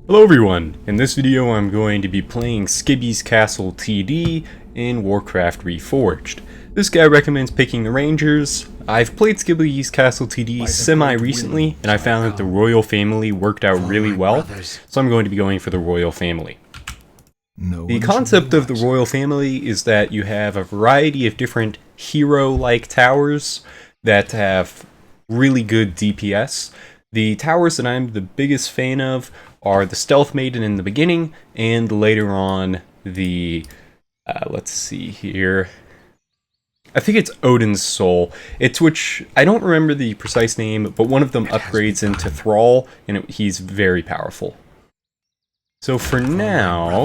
Hello everyone! In this video I'm going to be playing Skibi's Castle TD in Warcraft Reforged. This guy recommends picking the Rangers. I've played Skibi's Castle TD semi-recently, and I found that the Royal Family worked out really well, so I'm going to be going for the Royal Family. The concept of the Royal Family is that you have a variety of different hero-like towers that have really good DPS. The towers that I'm the biggest fan of are the Stealth Maiden in the beginning, and later on the, let's see here, I think it's Odin's Soul. It's which, I don't remember the precise name, but one of them upgrades into Thrall, and he's very powerful. So for now,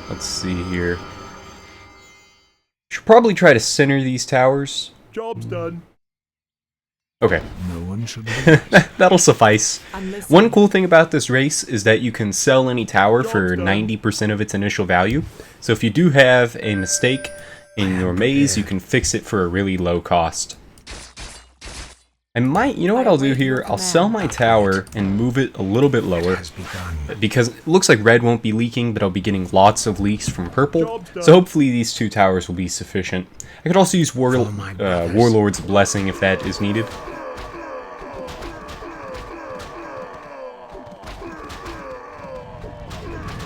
let's see here. Should probably try to center these towers. Job's done. Okay. No one should That'll suffice. One cool thing about this race is that you can sell any tower for 90% of its initial value. So if you do have a mistake in your maze, you can fix it for a really low cost. I might, you know what I'll do here? I'll sell my tower and move it a little bit lower, because it looks like red won't be leaking, but I'll be getting lots of leaks from purple. So hopefully these two towers will be sufficient. I could also use Warlord's Blessing if that is needed.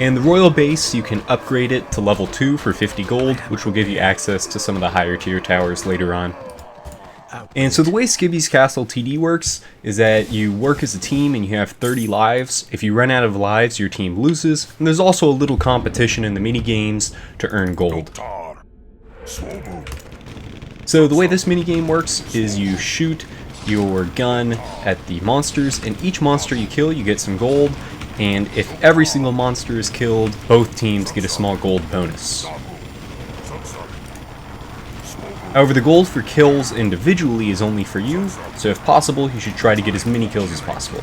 And the Royal Base, you can upgrade it to level 2 for 50 gold, which will give you access to some of the higher tier towers later on. And so the way Skibi's Castle TD works is that you work as a team and you have 30 lives. If you run out of lives, your team loses. And there's also a little competition in the mini-games to earn gold. So the way this mini-game works is you shoot your gun at the monsters, and each monster you kill, you get some gold. And if every single monster is killed, both teams get a small gold bonus. However, the gold for kills individually is only for you, so if possible, you should try to get as many kills as possible.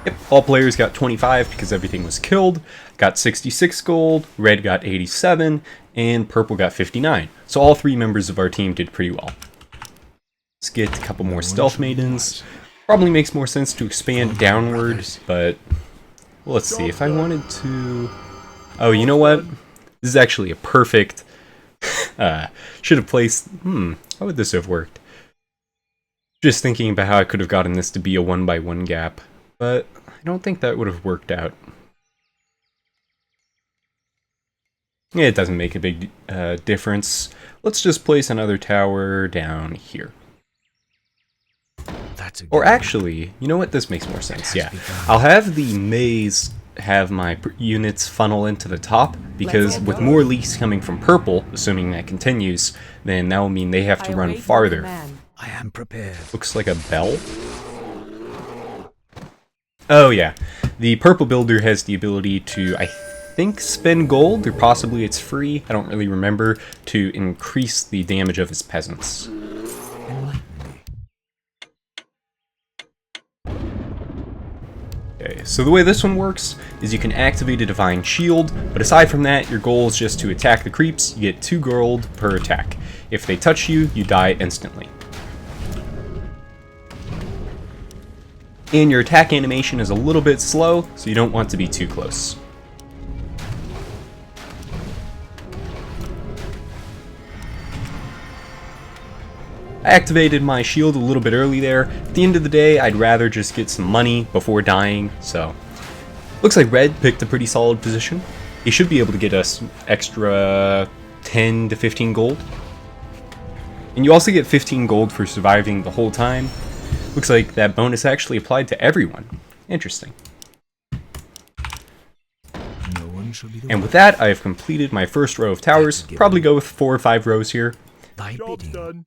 Yep, all players got 25 because everything was killed, got 66 gold, red got 87, and purple got 59. So all three members of our team did pretty well. Let's get a couple more Stealth Maidens. Probably makes more sense to expand downward, but well, let's see. If I wanted to... Oh, you know what? This is actually a perfect... should have placed... how would this have worked? Just thinking about how I could have gotten this to be a 1x1 gap, but I don't think that would have worked out. Yeah, it doesn't make a big difference. Let's just place another tower down here. Or actually, you know what? This makes more sense. Yeah, I'll have the maze have my units funnel into the top, because with more leaks coming from purple, assuming that continues, then that will mean they have to run farther. I am prepared. Looks like a bell. Oh yeah, the purple builder has the ability to, I think, spend gold, or possibly it's free, I don't really remember, to increase the damage of his peasants. Okay, so the way this one works is you can activate a Divine Shield, but aside from that, your goal is just to attack the creeps. You get 2 gold per attack. If they touch you, you die instantly. And your attack animation is a little bit slow, so you don't want to be too close. I activated my shield a little bit early there. At the end of the day, I'd rather just get some money before dying, so... Looks like red picked a pretty solid position. He should be able to get us extra 10 to 15 gold. And you also get 15 gold for surviving the whole time. Looks like that bonus actually applied to everyone. Interesting. And with that, I have completed my first row of towers. Probably go with 4 or 5 rows here. Job's done.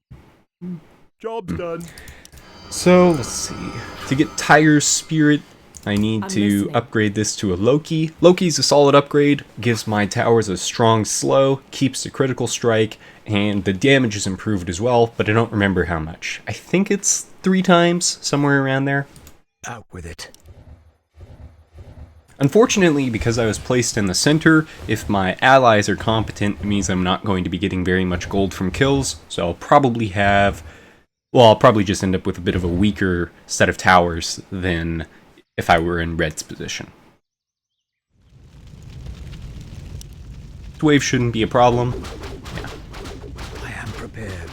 Job's done. So, let's see. To get Tyre's Spirit, I need to upgrade this to a Loki. Loki's a solid upgrade, gives my towers a strong slow, keeps the critical strike, and the damage is improved as well, but I don't remember how much. I think it's 3 times, somewhere around there. Out with it. Unfortunately, because I was placed in the center, if my allies are competent, it means I'm not going to be getting very much gold from kills, so I'll probably have Well, I'll probably just end up with a bit of a weaker set of towers than if I were in red's position. This wave shouldn't be a problem. Yeah. I am prepared.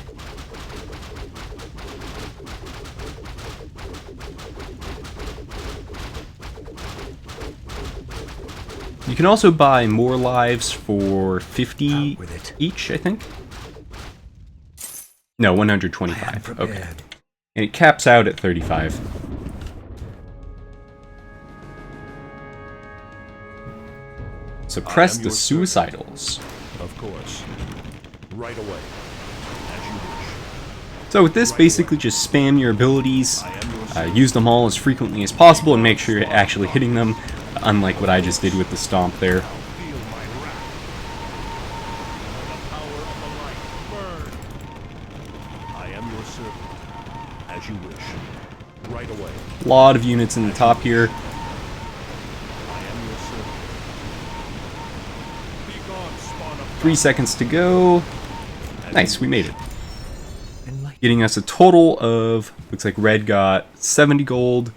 You can also buy more lives for 50 with it. each, I think. No, 125. Okay. And it caps out at 35. Suppress the suicidals. Of course. Right away. As you wish. So with this, basically just spam your abilities, use them all as frequently as possible, and make sure you're actually hitting them, unlike what I just did with the stomp there. As you wish. Right away. A lot of units in the top here. I am your servant. Be gone, spawn of 3 seconds to go. Nice, we made it. enlightened. Getting us a total of, looks like red got 70 gold,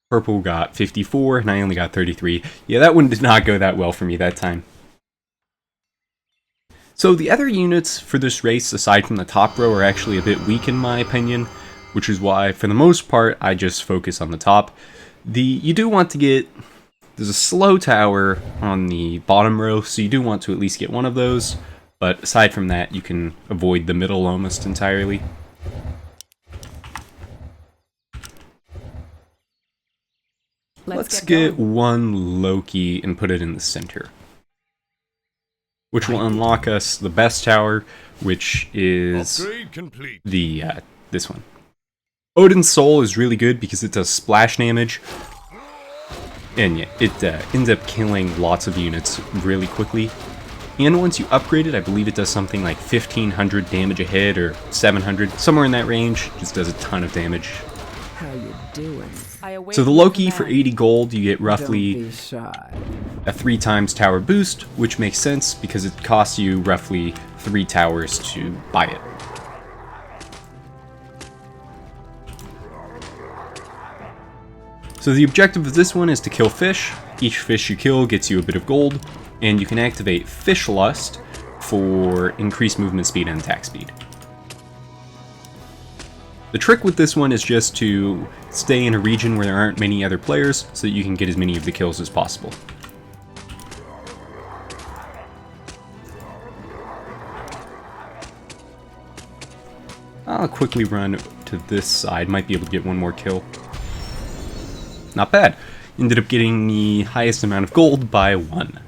purple got 54, and I only got 33. Yeah, that one did not go that well for me that time. So the other units for this race, aside from the top row, are actually a bit weak in my opinion, which is why, for the most part, I just focus on the top. You do want to get, there's a slow tower on the bottom row, so you do want to at least get one of those, but aside from that, you can avoid the middle almost entirely. Let's get one Loki and put it in the center, which will unlock us the best tower, which is Upgrade complete. the this one. Odin's Soul is really good because it does splash damage, and yeah, it ends up killing lots of units really quickly. And once you upgrade it, I believe it does something like 1500 damage a hit, or 700, somewhere in that range. Just does a ton of damage. How you doing? So the Loki, for 80 gold, you get Don't roughly be shy. a 3 times tower boost, which makes sense because it costs you roughly 3 towers to buy it. So the objective of this one is to kill fish. Each fish you kill gets you a bit of gold, and you can activate Fish Lust for increased movement speed and attack speed. The trick with this one is just to stay in a region where there aren't many other players so that you can get as many of the kills as possible. I'll quickly run to this side, might be able to get one more kill. Not bad. Ended up getting the highest amount of gold by 1.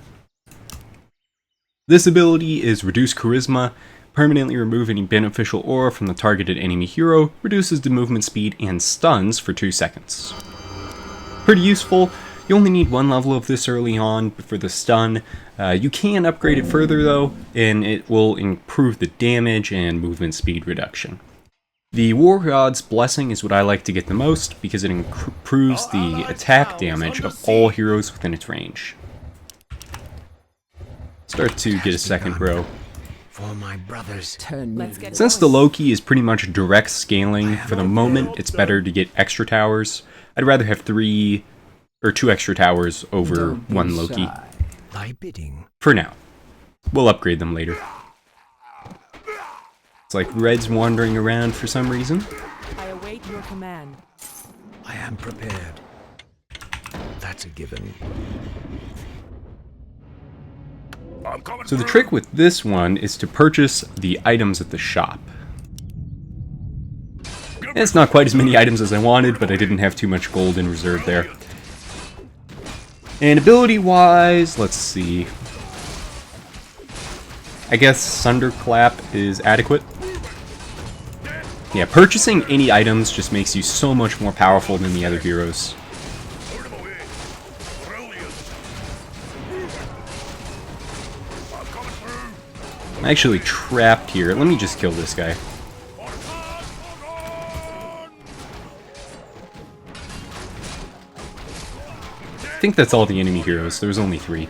This ability is Reduce Charisma. Permanently remove any beneficial aura from the targeted enemy hero, reduces the movement speed, and stuns for 2 seconds. Pretty useful. You only need 1 level of this early on for the stun. You can upgrade it further though, and it will improve the damage and movement speed reduction. The War God's Blessing is what I like to get the most because it improves the attack damage of all heroes within its range. Start to get a second row. For my brothers. Turn me. Since the Loki is pretty much direct scaling, for the moment it's better to get extra towers. I'd rather have 2 extra towers over Don't be 1 Loki. shy. Thy bidding. For now. We'll upgrade them later. It's like Red's wandering around for some reason. I await your command. I am prepared. That's a given. So the trick with this one is to purchase the items at the shop. And it's not quite as many items as I wanted, but I didn't have too much gold in reserve there. And ability-wise, let's see. I guess Thunderclap is adequate. Yeah, purchasing any items just makes you so much more powerful than the other heroes. I'm actually trapped here. Let me just kill this guy. I think that's all the enemy heroes. There was only 3.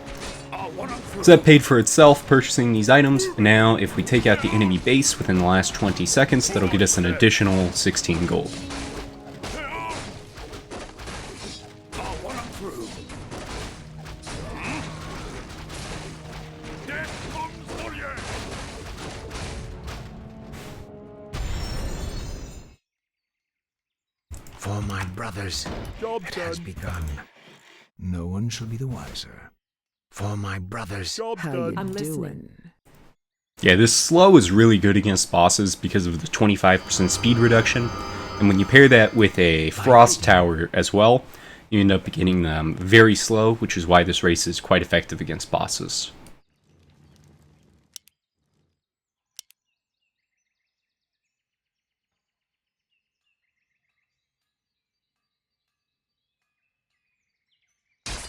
So that paid for itself purchasing these items, and now if we take out the enemy base within the last 20 seconds, that'll get us an additional 16 gold. For my brothers, it has begun. No one shall be the wiser. For my brothers, How you I'm doing? listening. Yeah, this slow is really good against bosses because of the 25% speed reduction, and when you pair that with a frost tower as well, you end up getting them very slow, which is why this race is quite effective against bosses.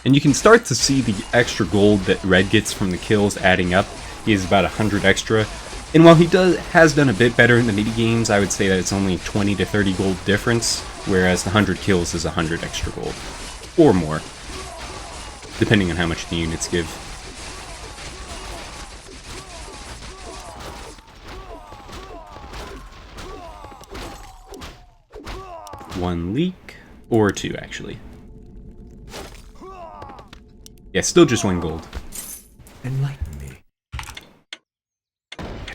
And you can start to see the extra gold that Red gets from the kills adding up. He has about 100 extra. And while he has done a bit better in the mini games, I would say that it's only 20 to 30 gold difference, whereas the 100 kills is 100 extra gold. Or more, depending on how much the units give. One leak, or two actually. Yeah, still just 1 gold. enlighten me.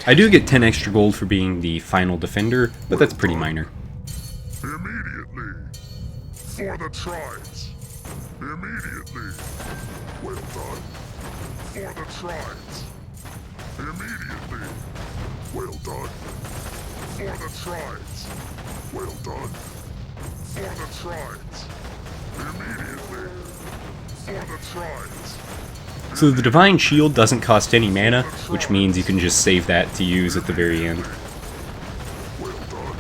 I do get 10 extra gold for being the final defender, but that's pretty minor. Immediately. For the tribes. Immediately. Well done. For the tribes. Immediately. Well done. For the tribes. Well done. For the tribes. Immediately. For the tribes. So the Divine Shield doesn't cost any mana, which means you can just save that to use at the very end. Well done.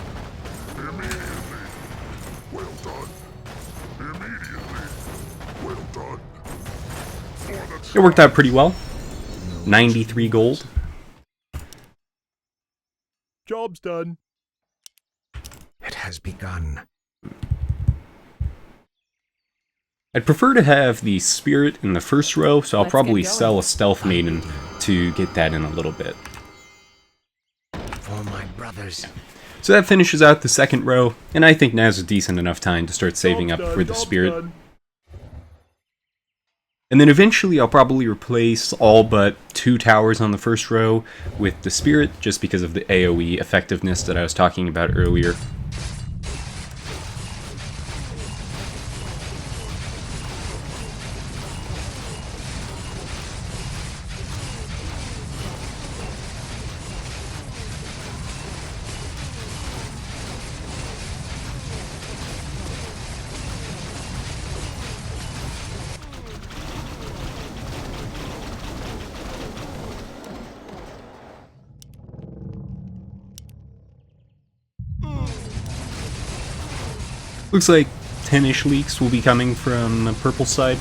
Immediately. Well done. Immediately. Well done. For the It worked out pretty well. 93 gold. job's done. It has begun. I'd prefer to have the Spirit in the first row, so I'll Let's probably get going. sell a Stealth Maiden to get that in a little bit. For my brothers, So that finishes out the second row, and I think now's a decent enough time to start saving up for the Spirit. And then eventually I'll probably replace all but 2 towers on the first row with the Spirit, just because of the AoE effectiveness that I was talking about earlier. Looks like 10-ish leaks will be coming from the purple side.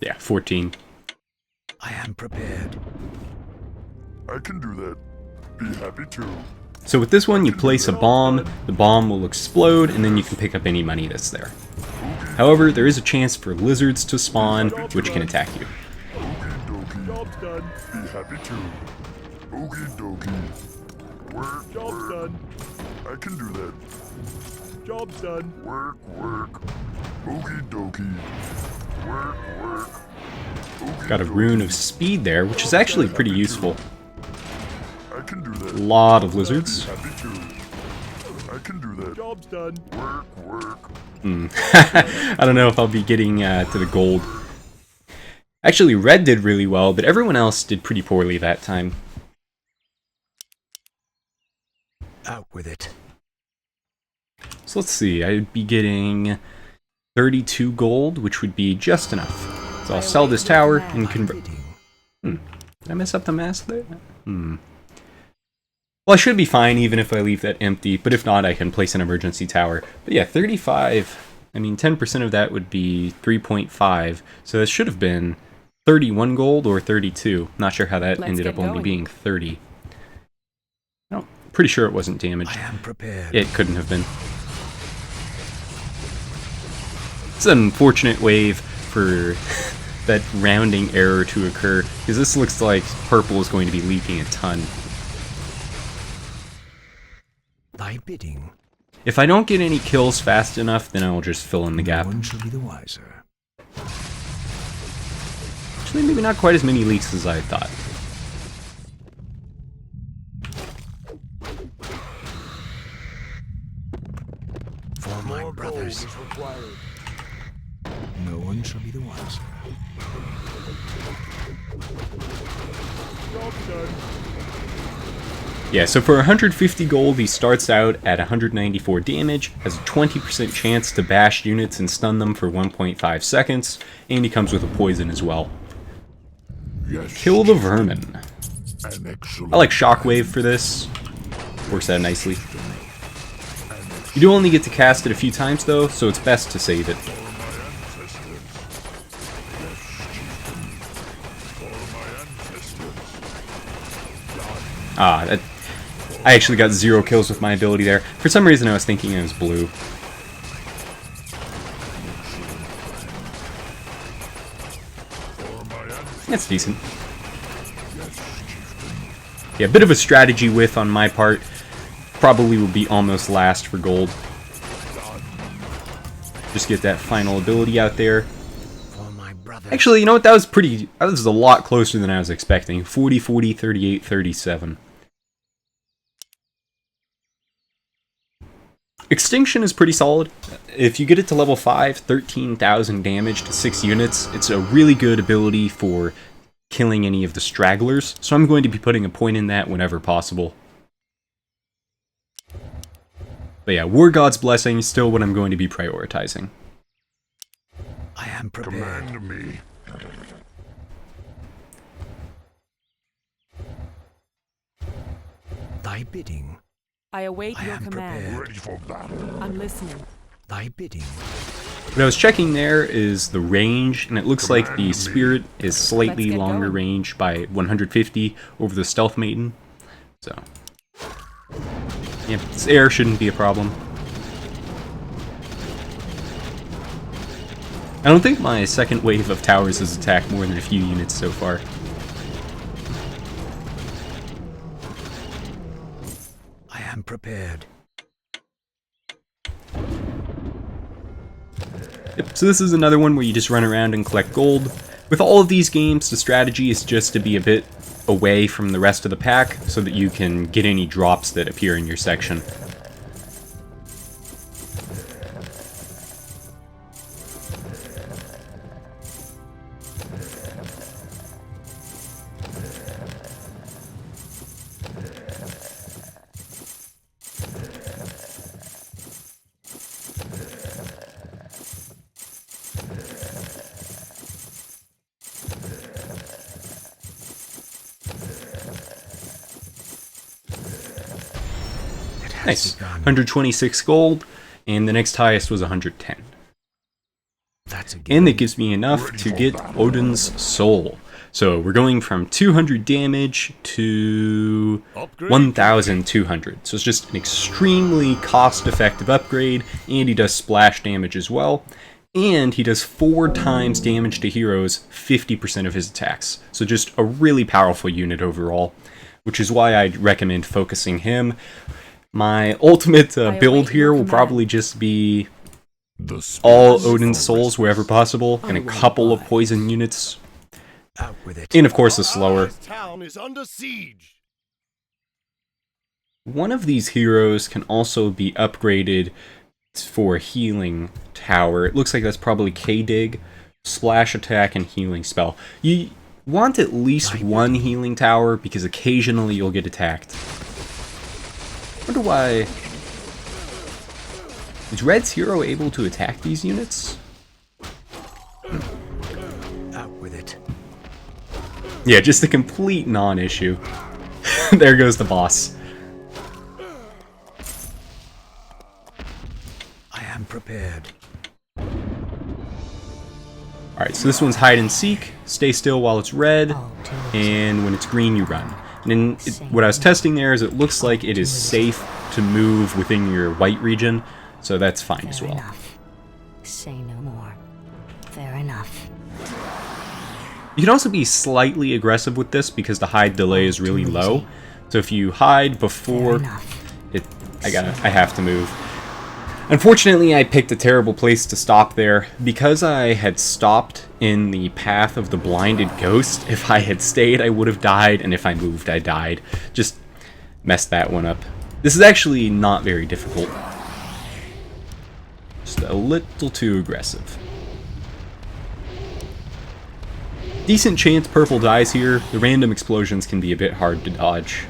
Yeah, 14. I am prepared. I can do that. Be happy too. So with this one, you place a bomb, the bomb will explode, and then you can pick up any money that's there. However, there is a chance for lizards to spawn, which can attack you. Okie dokie. Job's done. Be happy too. Okie dokie. Work, job's done. I can do that. Job's done. Work, work. Okie dokie. Work, work. Okie Got a rune of speed there, which is actually pretty useful. I can do that. A lot of lizards. Happy too. I can do that. Job's done. Work, work. I don't know if I'll be getting to the gold. Actually, Red did really well, but everyone else did pretty poorly that time. Out with it. So let's see, I'd be getting 32 gold, which would be just enough. So I'll sell this tower and convert. Did I mess up the mask there? Well, I should be fine even if I leave that empty, but if not, I can place an emergency tower. But yeah, 35 I mean, 10% of that would be 3.5, so that should have been 31 gold or 32. Not sure how that Let's ended get up only going. being 30. No, pretty sure it wasn't damaged. I am prepared. It couldn't have been. It's an unfortunate wave for that rounding error to occur, because this looks like purple is going to be leaking a ton. Thy bidding. If I don't get any kills fast enough, then I'll just fill in the No gap. one shall be the wiser. Actually, maybe not quite as many leaks as I thought. For my More gold brothers, is required. no one shall be the wiser. Job done. Yeah, so for 150 gold, he starts out at 194 damage, has a 20% chance to bash units and stun them for 1.5 seconds, and he comes with a poison as well. Yes. Kill the vermin. An excellent. I like Shockwave for this. Works out nicely. You do only get to cast it a few times though, so it's best to save it. Ah, I actually got 0 kills with my ability there. For some reason I was thinking it was blue. That's decent. Yeah, a bit of a strategy whiff on my part. Probably will be almost last for gold. Just get that final ability out there. For my brothers. Actually, you know what? That was a lot closer than I was expecting. 40, 40, 38, 37. Extinction is pretty solid. If you get it to level 5, 13,000 damage to 6 units, it's a really good ability for killing any of the stragglers, so I'm going to be putting a point in that whenever possible. But yeah, War God's Blessing is still what I'm going to be prioritizing. I am prepared. Command me. Thy bidding. I await I your am command. prepared. Ready for battle. I'm listening. Thy bidding. What I was checking there is the range, and it looks like the Command me. Spirit is slightly Let's get longer going. range by 150 over the Stealth Maiden. So, yeah, this air shouldn't be a problem. I don't think my second wave of towers has attacked more than a few units so far. I am prepared. Yep, so this is another one where you just run around and collect gold. With all of these games, the strategy is just to be a bit away from the rest of the pack so that you can get any drops that appear in your section. Nice. Begun. 126 gold, and the next highest was 110. That's a And that gives me enough to get Odin's Soul. So we're going from 200 damage to 1,200. So it's just an extremely cost-effective upgrade, and he does splash damage as well. And he does 4 times damage to heroes, 50% of his attacks. So just a really powerful unit overall, which is why I'd recommend focusing him. My ultimate build here will probably just be all Odin's Souls wherever possible, and a couple of poison units, out with it. and of course a slower. Town is under siege. One of these heroes can also be upgraded for healing tower. It looks like that's probably K-Dig, splash attack, and healing spell. You want at least one healing tower because occasionally you'll get attacked. Wonder why. Is Red's hero able to attack these units? Out with it. Yeah, just a complete non-issue. There goes the boss. I am prepared. Alright, so this one's hide and seek. Stay still while it's red, and when it's green you run. And then what I was testing there is it looks like it is safe to move within your white region, so that's fine as well. Enough. Say no more. Fair enough. You can also be slightly aggressive with this because the hide delay is really low. So if you hide before I have to move. Unfortunately, I picked a terrible place to stop there. Because I had stopped in the path of the blinded ghost, if I had stayed, I would have died, and if I moved, I died. Just messed that one up. This is actually not very difficult. Just a little too aggressive. Decent chance purple dies here. The random explosions can be a bit hard to dodge.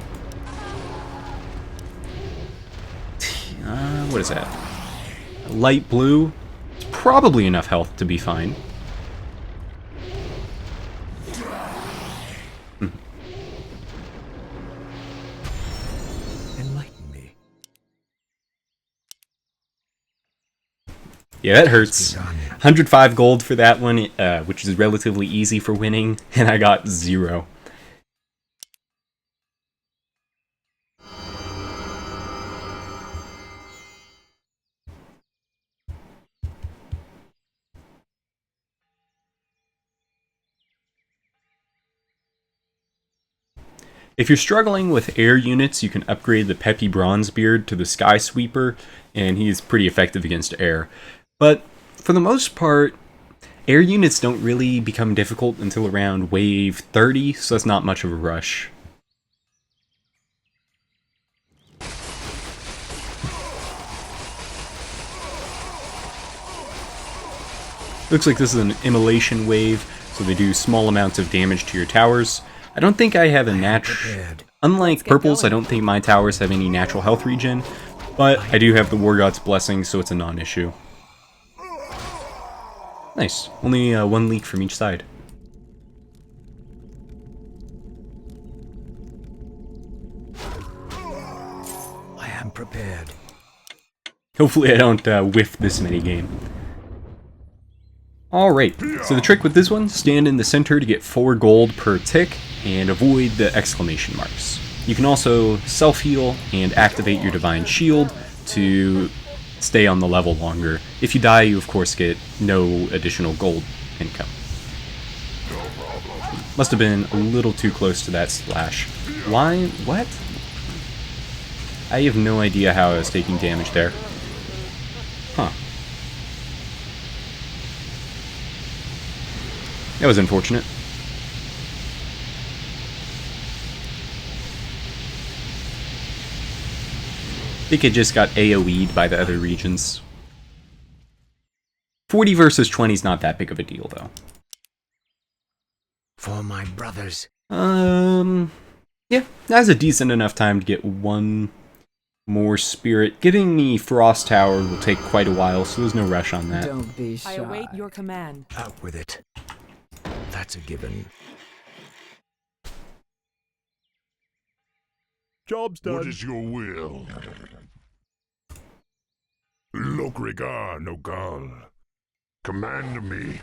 What is that? Light blue. It's probably enough health to be fine. Enlighten me. Yeah, that hurts. 105 gold for that one, which is relatively easy for winning, and I got 0. If you're struggling with air units, you can upgrade the Peppy Bronzebeard to the Sky Sweeper, and he's pretty effective against air. But for the most part, air units don't really become difficult until around wave 30, so that's not much of a rush. Looks like this is an immolation wave, so they do small amounts of damage to your towers. I don't think I have a natural... Unlike purples, I don't think my towers have any natural health regen, but I do have the War God's Blessing, so it's a non-issue. Nice. Only one leak from each side. I am prepared. Hopefully I don't whiff this minigame. Alright, so the trick with this one, stand in the center to get 4 gold per tick, and avoid the exclamation marks. You can also self-heal and activate your Divine Shield to stay on the level longer. If you die, you of course get no additional gold income. Must have been a little too close to that splash. Why? What? I have no idea how I was taking damage there. Huh. That was unfortunate. I think it just got AoE'd by the other regions. 40 versus 20 is not that big of a deal, though. For my brothers. Yeah, that's a decent enough time to get one more spirit. Getting the Frost Tower will take quite a while, so there's no rush on that. Don't be shy. I await your command. Out with it. That's a given. Job's done. What is your will? Lokrigar Nogal. Command me.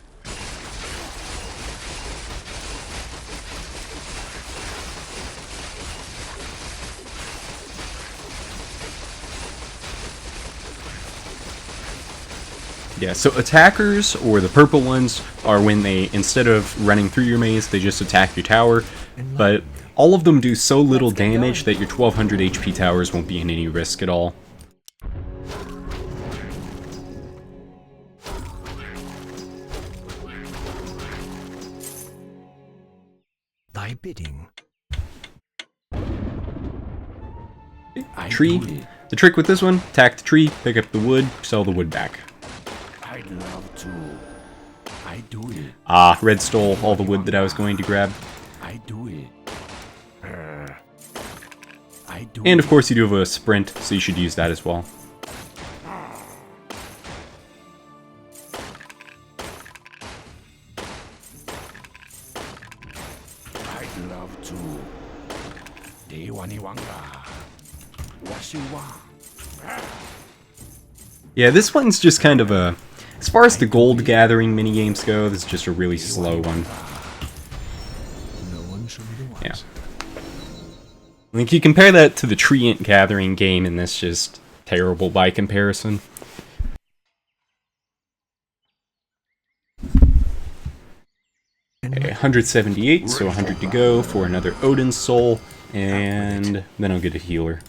Yeah, so attackers, or the purple ones, are when they, instead of running through your maze, they just attack your tower. But all of them do so little damage that your 1200 HP towers won't be in any risk at all. Thy bidding. Tree. The trick with this one, attack the tree, pick up the wood, sell the wood back. I'd love to. I do it. Ah, red stole all the wood that I was going to grab. I do it. I do And of course you do have a sprint, so you should use that as well. I'd love to. Yeah, this one's just kind of a As far as the gold gathering minigames go, this is just a really slow one. No one shall be the wiser. Yeah. Like, you compare that to the Treant gathering game, and that's just terrible by comparison. Okay, 178, so 100 to go for another Odin's Soul, and then I'll get a healer.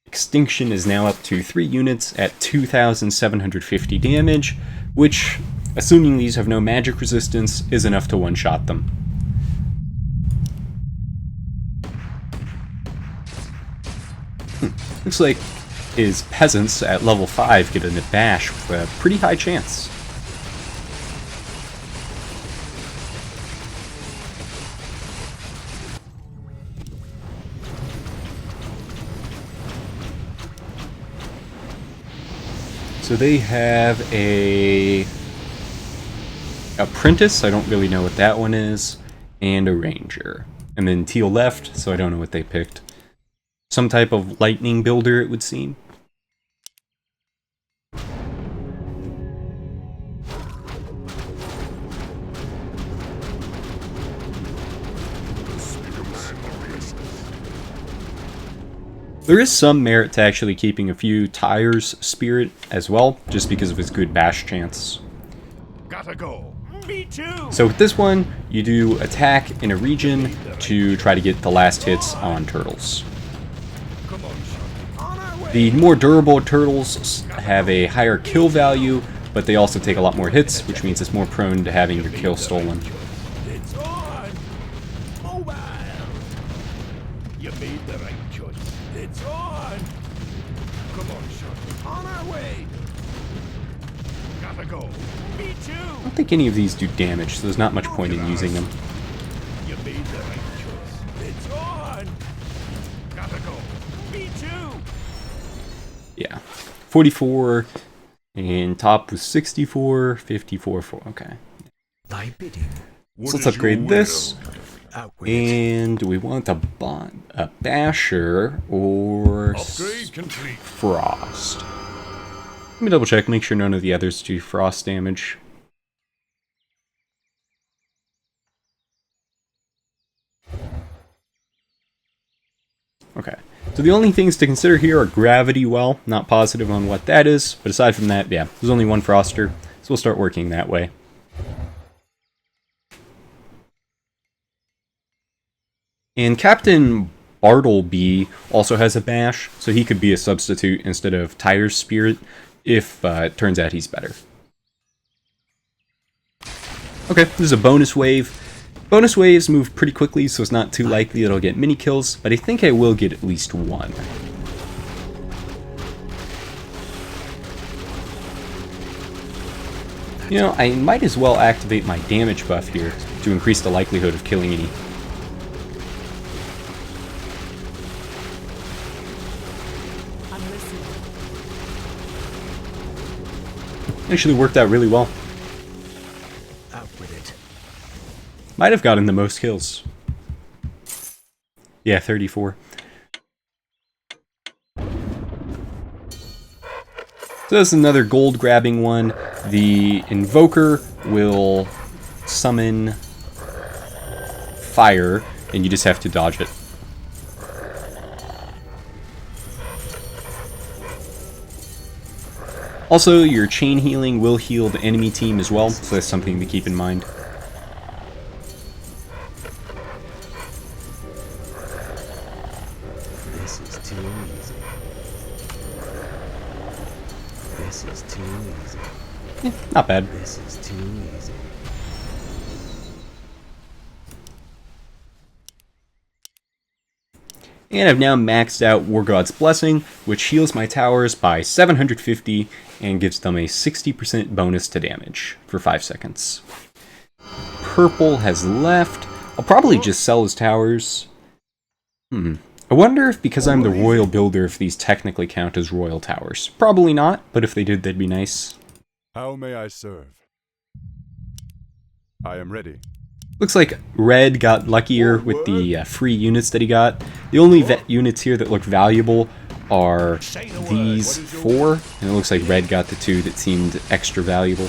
Extinction is now up to 3 units at 2,750 damage, which, assuming these have no magic resistance, is enough to one-shot them. Looks like his peasants at level 5 get a bash with a pretty high chance. So they have a apprentice, I don't really know what that one is, and a ranger. And then teal left, so I don't know what they picked. Some type of lightning builder, it would seem. There is some merit to actually keeping a few Tyre's spirit as well, just because of his good bash chance. Gotta go. Me too. So with this one, you do attack in a region to try to get the last hits on turtles. The more durable turtles have a higher kill value, but they also take a lot more hits, which means it's more prone to having your kill stolen. It's on. Mobile. You made the right choice. It's on. Come on, Shotty. On our way. Gotta go. Me too. I don't think any of these do damage, so there's not much point in using them. You made the right choice. It's on. Gotta go. Me too. Yeah. 44, and top was 64, 54, 4. Okay. Thy bidding. So let's upgrade this. Out with it. And do we want a basher or Upgrade complete. frost? Let me double check, make sure none of the others do frost damage. Okay, so the only things to consider here are gravity well, not positive on what that is, but aside from that, yeah, there's only one froster, so we'll start working that way. And Captain Bartleby also has a bash, so he could be a substitute instead of Tyre's spirit, if it turns out he's better. Okay, this is a bonus wave. Bonus waves move pretty quickly, so it's not too likely it'll get mini kills, but I think I will get at least one. You know, I might as well activate my damage buff here to increase the likelihood of killing any. I'm listening. Actually worked out really well. Out with it. Might have gotten the most kills. Yeah, 34. So that's another gold grabbing one. The Invoker will summon fire, and you just have to dodge it. Also, your chain healing will heal the enemy team as well, so that's something to keep in mind. This is too easy. This is too easy. Yeah, not bad. This is too easy. And I've now maxed out War God's Blessing, which heals my towers by 750 and gives them a 60% bonus to damage for 5 seconds. Purple has left. I'll probably just sell his towers. I wonder if because I'm the royal builder, if these technically count as royal towers. Probably not, but if they did, that'd be nice. How may I serve? I am ready. Looks like Red got luckier with the free units that he got. The only units here that look valuable are these 4, and it looks like red got the 2 that seemed extra valuable.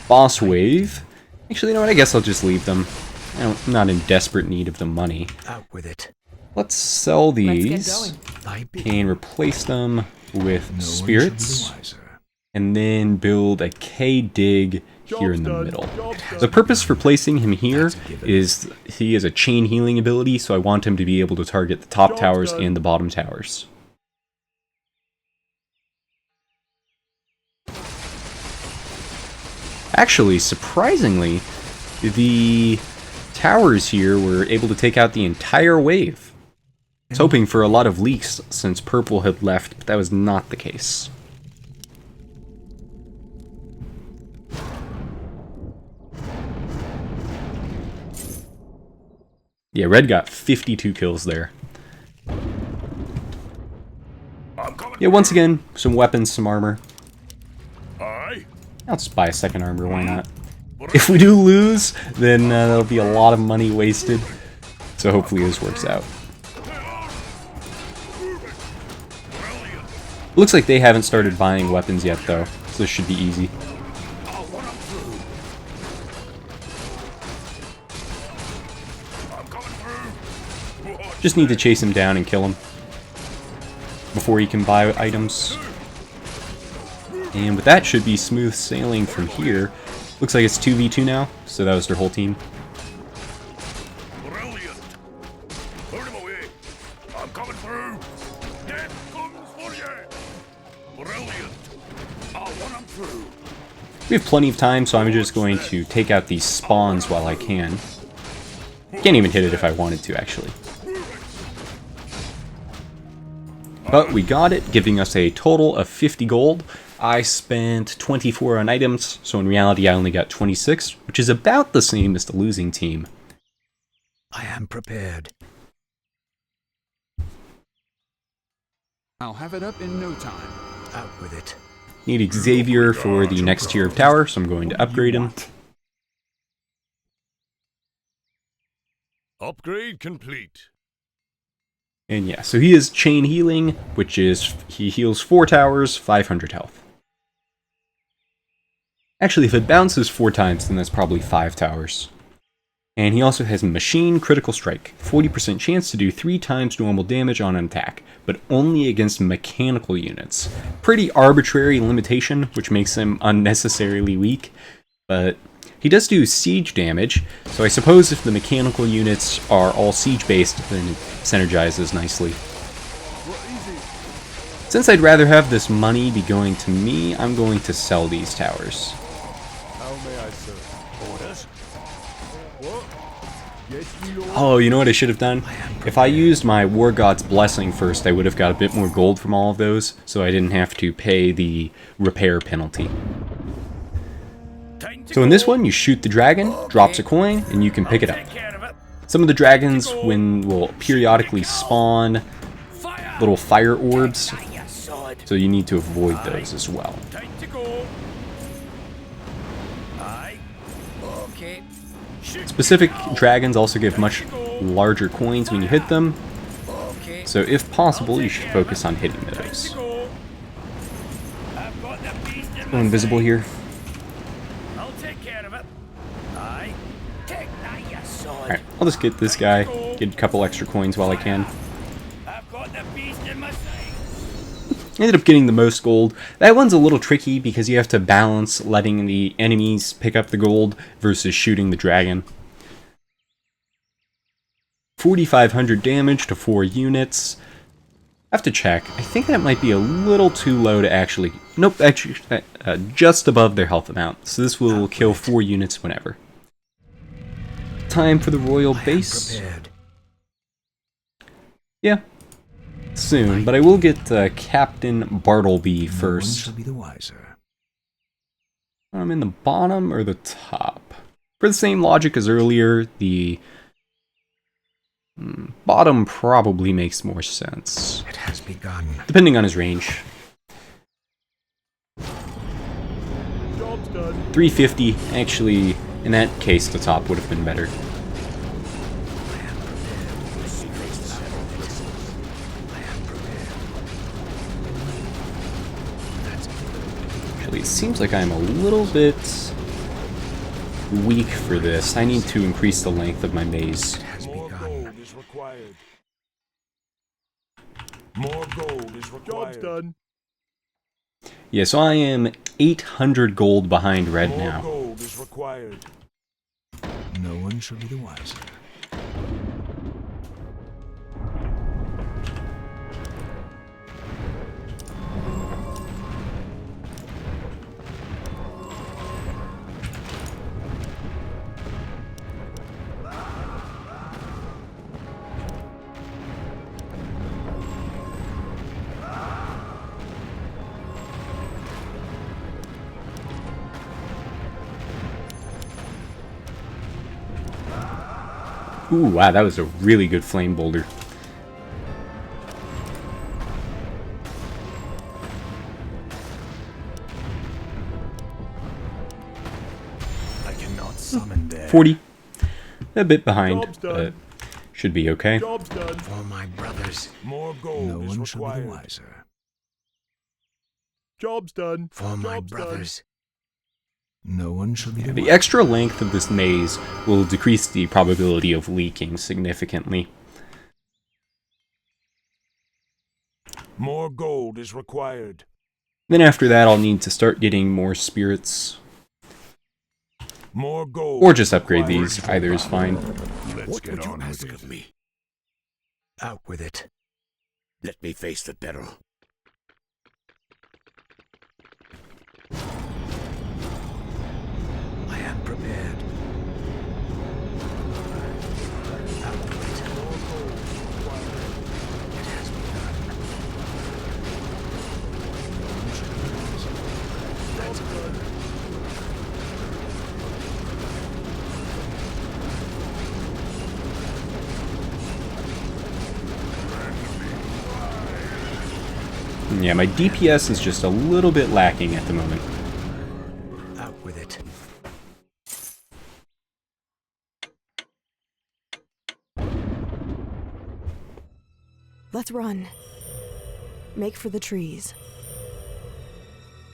Boss wave. Actually, you know what? I guess I'll just leave them. I'm not in desperate need of the money. Out with it. Let's sell these Let's get and replace them with No one spirits, shall be the wiser. and then build a K-dig here in the Job's middle. done. Job's done. The purpose for placing him here That's a given. is he has a chain healing ability, so I want him to be able to target the top Job's towers done. and the bottom towers. Actually, surprisingly, the towers here were able to take out the entire wave. I was hoping for a lot of leaks since purple had left, but that was not the case. Yeah, red got 52 kills there. Yeah, once again, some weapons, some armor. Aye. I'll just buy a second armor, why not? If we do lose, then there'll be a lot of money wasted. So hopefully this works out. Looks like they haven't started buying weapons yet though, so this should be easy. Just need to chase him down and kill him before he can buy items. And with that, should be smooth sailing from here. Looks like it's 2v2 now, so that was their whole team. Brilliant. Put him away. I'm coming through. Death comes for you. Brilliant. I want him through. We have plenty of time, so I'm just going to take out these spawns while I can. Can't even hit it if I wanted to, actually. But we got it, giving us a total of 50 gold. I spent 24 on items, so in reality I only got 26, which is about the same as the losing team. I am prepared. I'll have it up in no time. Out with it. Need Xavier for the next tier of tower, so I'm going to upgrade him. Upgrade complete. And yeah, so he is chain healing, which is, he heals 4 towers, 500 health. Actually, if it bounces 4 times, then that's probably 5 towers. And he also has Machine Critical Strike, 40% chance to do 3 times normal damage on an attack, but only against mechanical units. Pretty arbitrary limitation, which makes him unnecessarily weak, but he does do siege damage, so I suppose if the mechanical units are all siege-based, then it synergizes nicely. Since I'd rather have this money be going to me, I'm going to sell these towers. How may I serve? Orders? What? Yes, my lord. Oh, you know what I should have done? If I used my War God's Blessing first, I would have got a bit more gold from all of those, so I didn't have to pay the repair penalty. So in this one, you shoot the dragon, drops a coin, and you can pick it up. Some of the dragons will periodically spawn little fire orbs, so you need to avoid those as well. Time to go. Specific dragons also give much larger coins when you hit them, so if possible, you should focus on hitting those. Go invisible here. I'll take care of it. Aye. Take that, you sword. Alright, I'll just get this guy, get a couple extra coins while I can. I've got the beast in my sight. Ended up getting the most gold. That one's a little tricky because you have to balance letting the enemies pick up the gold versus shooting the dragon. 4,500 damage to 4 units. I have to check. I think that might be a little too low to actually... Nope, actually, just above their health amount. So this will kill 4 units whenever. Time for the royal base. Prepared. Yeah, soon. But I will get Captain Bartleby No one first. shall be the wiser. I'm in the bottom or the top? For the same logic as earlier, the bottom probably makes more sense, It has begun. depending on his range. Job's done. 350, actually, in that case, the top would have been better. It seems like I'm a little bit weak for this. I need to increase the length of my maze. More gold is required. More gold is required. Job's done. Yeah, so I am 800 gold behind red now. More gold is required. No one shall be the wiser. Ooh, wow, that was a really good flame boulder. I cannot summon there. 40. A bit behind, Job's but done. should be okay. Job's done. For my brothers, More gold no is one shall be the required. wiser. Job's done. For my Job's done. brothers, no one shall be the The wiser. extra length of this maze will decrease the probability of leaking significantly. More gold is required. Then after that, I'll need to start getting more spirits. More gold. Or just upgrade required. these. Either is fine. Let's What get would you on ask with of it. me? Out with it. Let me face the peril. I am prepared. Out with it. It has begun. No one shall be the wiser. That's good. Yeah, my DPS is just a little bit lacking at the moment. Out with it. Let's run. Make for the trees.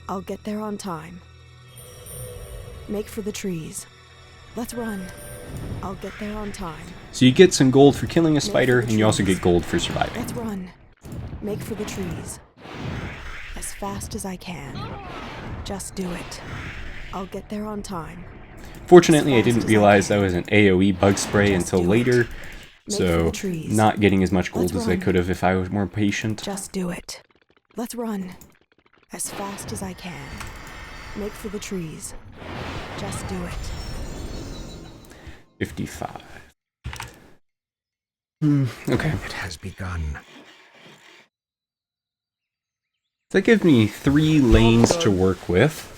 I'll get there on time. Make for the trees. Let's run. I'll get there on time. So you get some gold for killing a spider, and you also get gold for surviving. Let's run. Make for the trees. As fast as I can. Just do it. I'll get there on time. Fortunately, I didn't realize that was an AoE bug spray until later, so not getting as much gold as I could have if I was more patient. Just do it. Let's run. As fast as I can. Make for the trees. Just do it. 55. Okay. It has begun. That gives me 3 lanes to work with.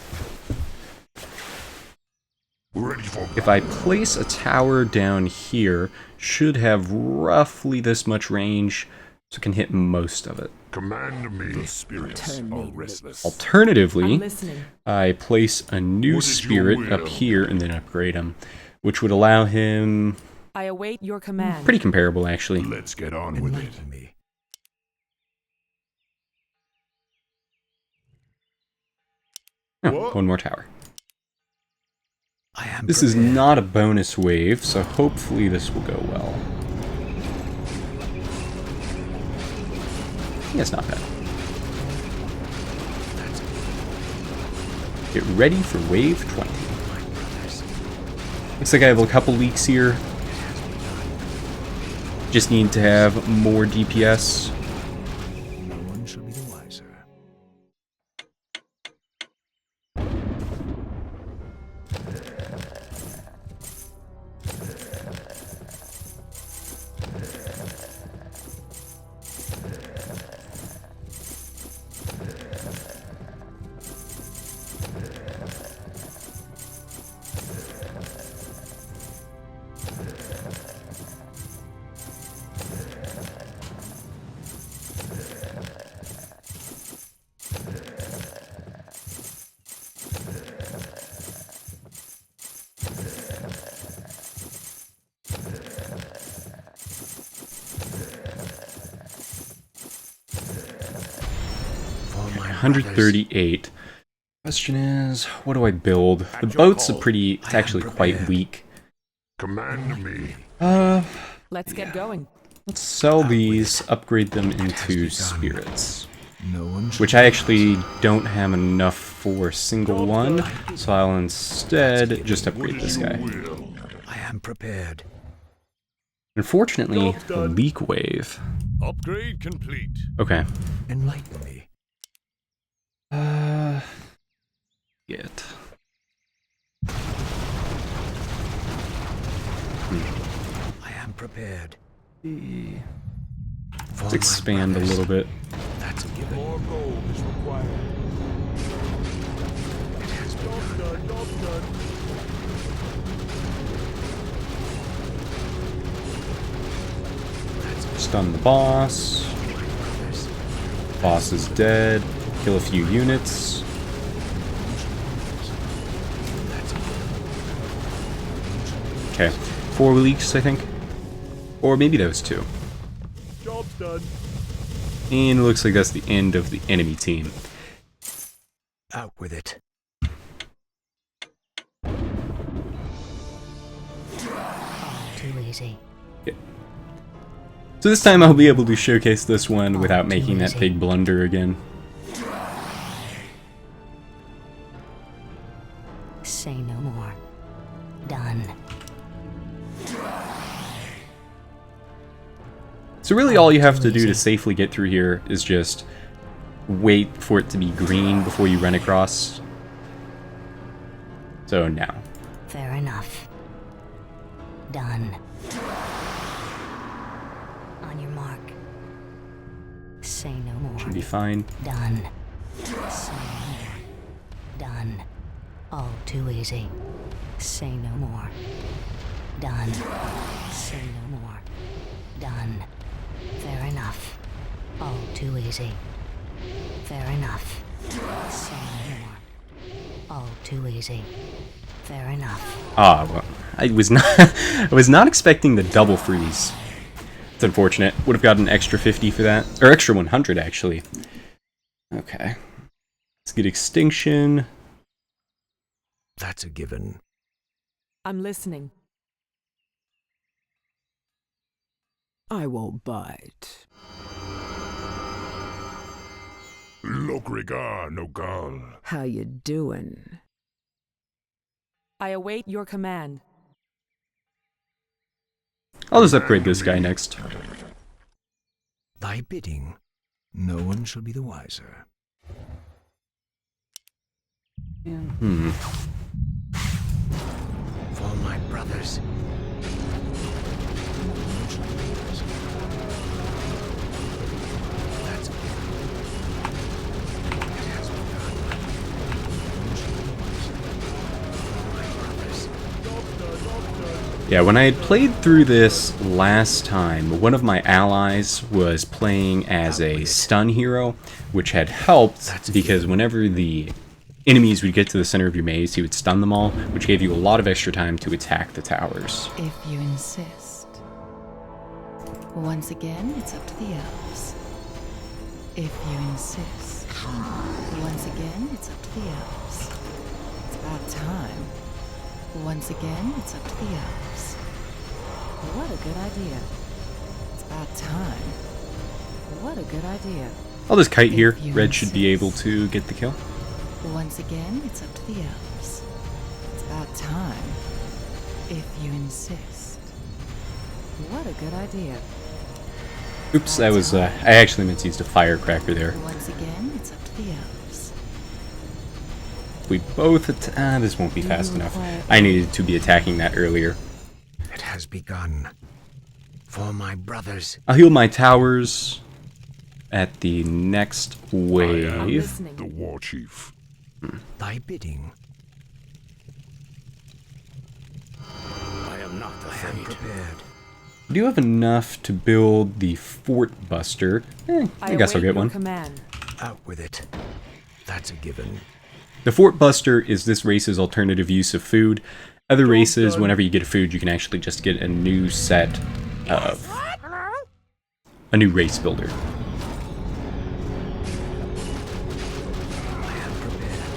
Ready for If I place a tower down here, should have roughly this much range, so I can hit most of it. command me. The spirits are restless. I'm Alternatively, listening. I place a new What is your spirit up will? here and then upgrade him, which would allow him... I await your command. Pretty comparable, actually. Let's get on with it. Enlighten me. Oh, What? one more tower. I am This is prepared. not a bonus wave, so hopefully this will go well. Yeah, it's not bad. Get ready for wave 20. Looks like I have a couple leaks here. Just need to have more DPS. No one shall be the wiser. For my brothers, 138. Question is, what do I build? The boat's it's actually quite weak. Command me. Let's get going. Let's sell these, upgrade them into spirits. No one shall Which I actually don't have enough for a single one, so I'll instead just upgrade this guy. I am prepared. Unfortunately, a leak wave. Upgrade complete. Okay. Enlighten me. Get. I am prepared. Let's expand a little bit. That's a given. More gold is required. Job done, job done. Stun the boss. Boss is dead. Kill a few units. Okay. 4 leaks, I think. Or maybe that was 2. Job's done. And it looks like that's the end of the enemy team. Out with it. Too easy. So this time I'll be able to showcase this one without making that big blunder again. Say no more. Done. So really all you have to do to safely get through here is just wait for it to be green before you run across. So now. Fair enough. Done. On your mark. Say no more. Should be fine. Done. Say no more. Done. All too easy. Say no more. Done. Say no more. Done. Fair enough. All too easy. Fair enough. Say no more. All too easy. Fair enough. Ah, well, I was not expecting the double freeze. It's unfortunate. Would have got an extra 50 for that, or extra 100 actually. Okay. Let's get Extinction. That's a given. I'm listening. I won't bite. Lokrigar Nogal. How you doing? I await your command. I'll just upgrade this guy next. Thy bidding, no one shall be the wiser. For my brothers. That's a given. It has begun. No one shall be the wiser. For my brothers. Yeah, when I had played through this last time, one of my allies was playing as a stun hero, which had helped because whenever the enemies would get to the center of your maze, he would stun them all, which gave you a lot of extra time to attack the towers. If you insist. Once again, it's up to the elves. If you insist. Once again, it's up to the elves. It's about time. Once again, it's up to the elves. What a good idea. It's about time. What a good idea. I'll just kite here. Red should be able to get the kill. Once again, it's up to the elves. It's about time. If you insist. What a good idea. Oops, that was, I actually meant to use the firecracker there. Once again, it's up to the elves. We both this won't be fast enough. I needed to be attacking that earlier. It has begun. For my brothers. I'll heal my towers at the next I'm wave. listening. The war chief. Thy bidding. I am not I am prepared. I do have enough to build the Fort Buster. I guess I'll await get your one. Command. Out with it. That's a given. The Fort Buster is this race's alternative use of food. Other races, whenever you get a food, you can actually just get a new set of... a new race builder. I am prepared.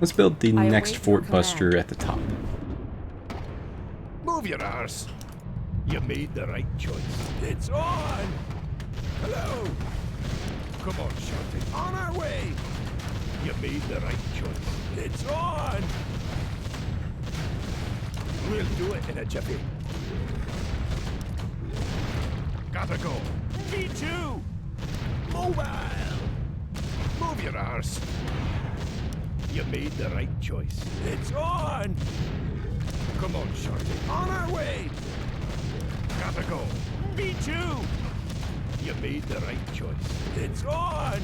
Let's build the I next await your Fort Buster command. at the top. Move your arse. You made the right choice. It's on! Hello! Come on, Shorty. On our way! You made the right choice. It's on! We'll do it in a jiffy. Gotta go. Me too! Mobile! Move your arse. You made the right choice. It's on! Come on, Shorty. On our way! Gotta go. Me too! You made the right choice. It's on!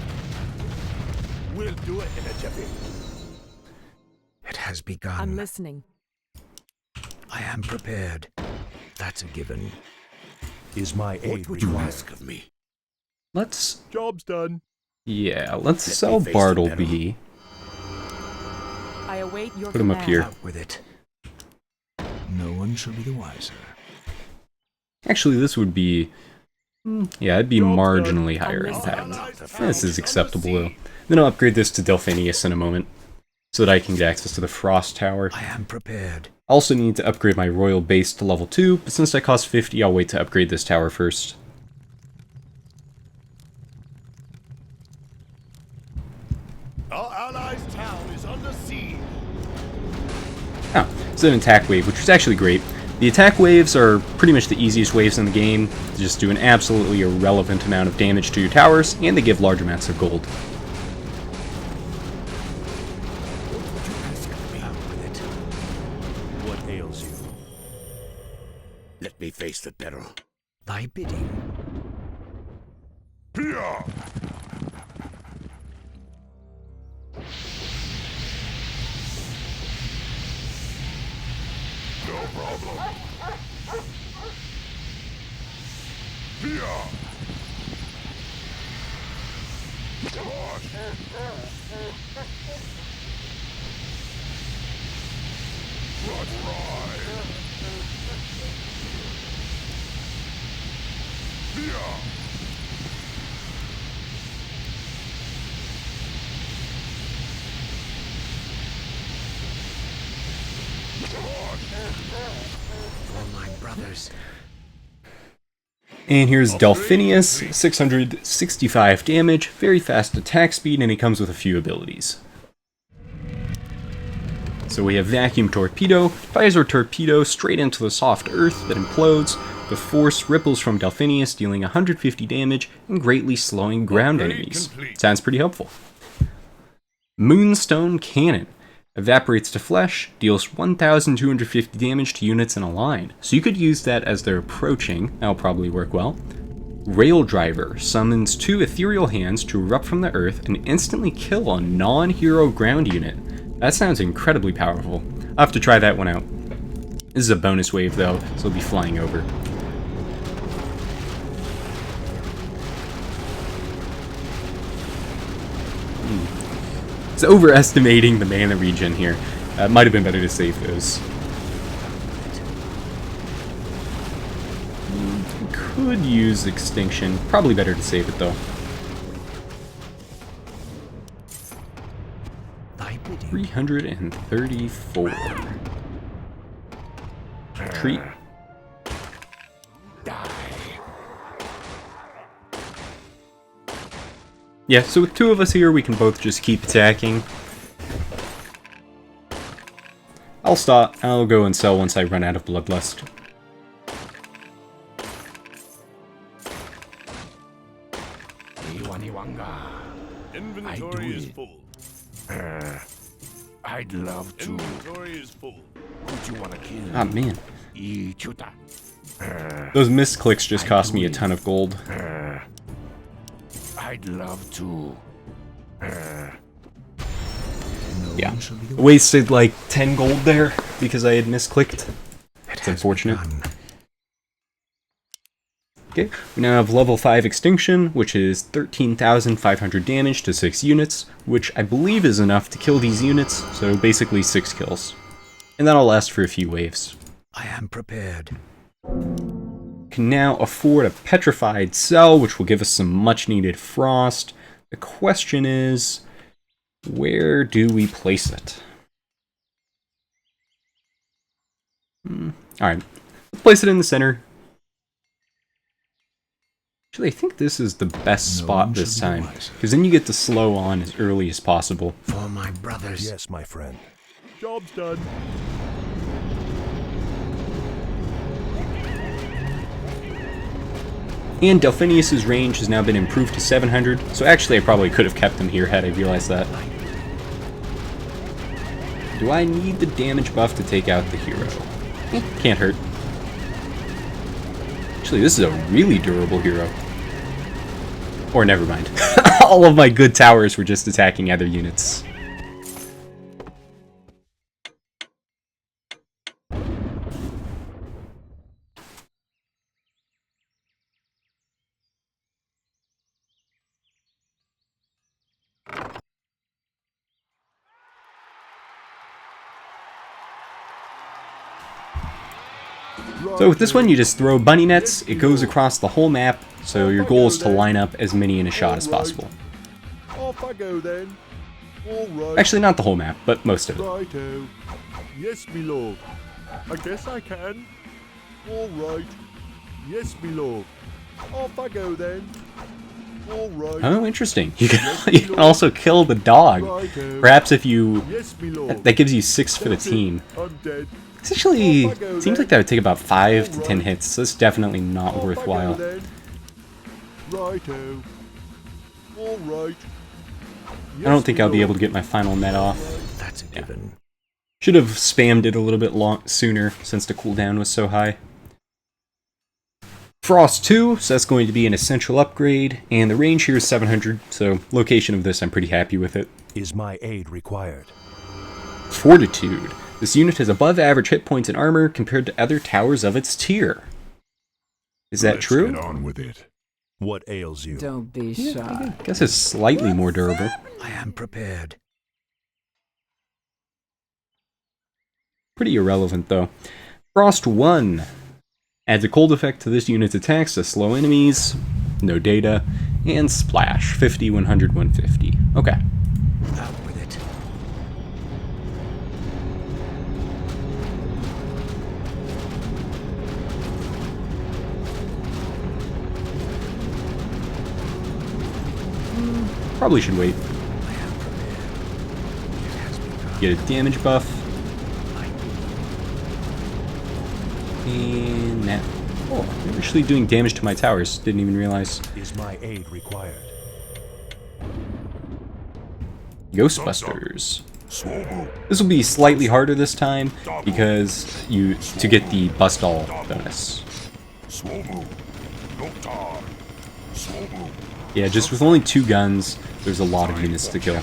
We'll do it in a jiffy. It has begun. I'm listening. I am prepared. That's a given. Is my aid What would you ask of me? Let's, Job's done. yeah, let's Let sell me face the Bartleby. I await your Put him up command. here. Out with it. No one shall be the wiser. Actually, this would be, yeah, it'd be marginally higher I'm impact. This is acceptable though. Then I'll upgrade this to Delphinius in a moment, so that I can get access to the Frost Tower. I am prepared. I also need to upgrade my Royal Base to level 2, but since I cost 50, I'll wait to upgrade this tower first. Our allies' town is under siege. Oh, it's an attack wave, which is actually great. The attack waves are pretty much the easiest waves in the game. They just do an absolutely irrelevant amount of damage to your towers, and they give large amounts of gold. What ails you? Let me face the peril. Thy bidding. Here! No problem. Here! Come on! Let's ride! Here! For my brothers. And here's Delphinius, 665 damage, very fast attack speed, and he comes with a few abilities. So we have Vacuum Torpedo, fires our torpedo straight into the soft earth that implodes. The force ripples from Delphinius, dealing 150 damage and greatly slowing ground enemies. Sounds pretty helpful. Moonstone Cannon. Evaporates to flesh, deals 1,250 damage to units in a line. So you could use that as they're approaching. That'll probably work well. Rail Driver summons 2 ethereal hands to erupt from the earth and instantly kill a non-hero ground unit. That sounds incredibly powerful. I'll have to try that one out. This is a bonus wave though, so it'll be flying over. It's overestimating the mana regen here. Might have been better to save those. Could use Extinction. Probably better to save it though. Thy bidding. 334. Treat. Yeah, so with 2 of us here, we can both just keep attacking. I'll stop. I'll go and sell once I run out of Bloodlust. Inventory is full. I'd love to. Inventory is full. Would you want to kill? Ah, man. Chuta. Those misclicks just cost me a ton of gold. I'd love to. Yeah. Wasted like 10 gold there because I had misclicked. It's unfortunate. Okay, we now have level 5 Extinction, which is 13,500 damage to 6 units, which I believe is enough to kill these units, so basically 6 kills. And that'll last for a few waves. I am prepared. Can now afford a Petrified Cell, which will give us some much needed frost. The question is, Where do we place it? Alright, let's place it in the center. Actually, I think this is the best spot this time, because then you get to slow on as early as possible. For my brothers. Yes, my friend. Job's done. And Delphinius' range has now been improved to 700, so actually I probably could have kept him here had I realized that. Do I need the damage buff to take out the hero? Can't hurt. Actually, this is a really durable hero. Or never mind. All of my good towers were just attacking other units. So with this one, you just throw bunny nets, it goes across the whole map, so your goal is to line up as many in a shot as possible. Off I go then. All right. Actually, not the whole map, but most of it. Righto. Yes, me lord. I guess I can. All right. Yes, me lord. Off I go then. All right. Oh, interesting. You can also kill the dog. Righto. Perhaps if you... Yes, me lord. That gives you 6 for the team. I'm dead. It's actually... seems like that would take about 5 to 10 hits, so it's definitely not Off worthwhile. I go then. Righto. All right. I don't think I'll be able to get my final net off. That's a given. Should have spammed it a little bit sooner, since the cooldown was so high. Frost 2, so that's going to be an essential upgrade, and the range here is 700, so location of this I'm pretty happy with it. Is my aid required? Fortitude. This unit has above average hit points and armor compared to other towers of its tier. Is that true? Get on with it. What ails you? Don't be shy. I guess it's slightly more durable. I am prepared. Pretty irrelevant though. Frost 1. Adds a cold effect to this unit's attacks to slow enemies, no data, and splash, 50, 100, 150. Okay. Out with it. Probably should wait. I am prepared. It has begun. Get a damage buff. And now. Oh, I'm actually doing damage to my towers. Didn't even realize. Is my aid required? Ghostbusters. This will be slightly harder this time because to get the bust all bonus. Yeah, just with only 2 guns, there's a lot of units to kill.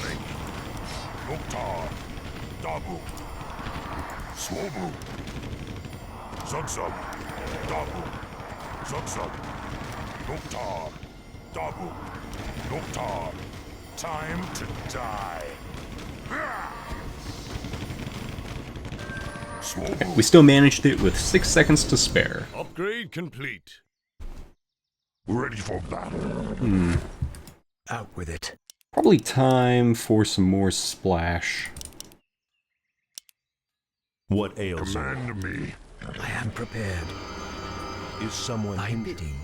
Time to die. Okay, we still managed it with 6 seconds to spare. Upgrade complete. Ready for battle. Out with it. Probably time for some more splash. What ails you? Command me. I am prepared. Is someone My bidding.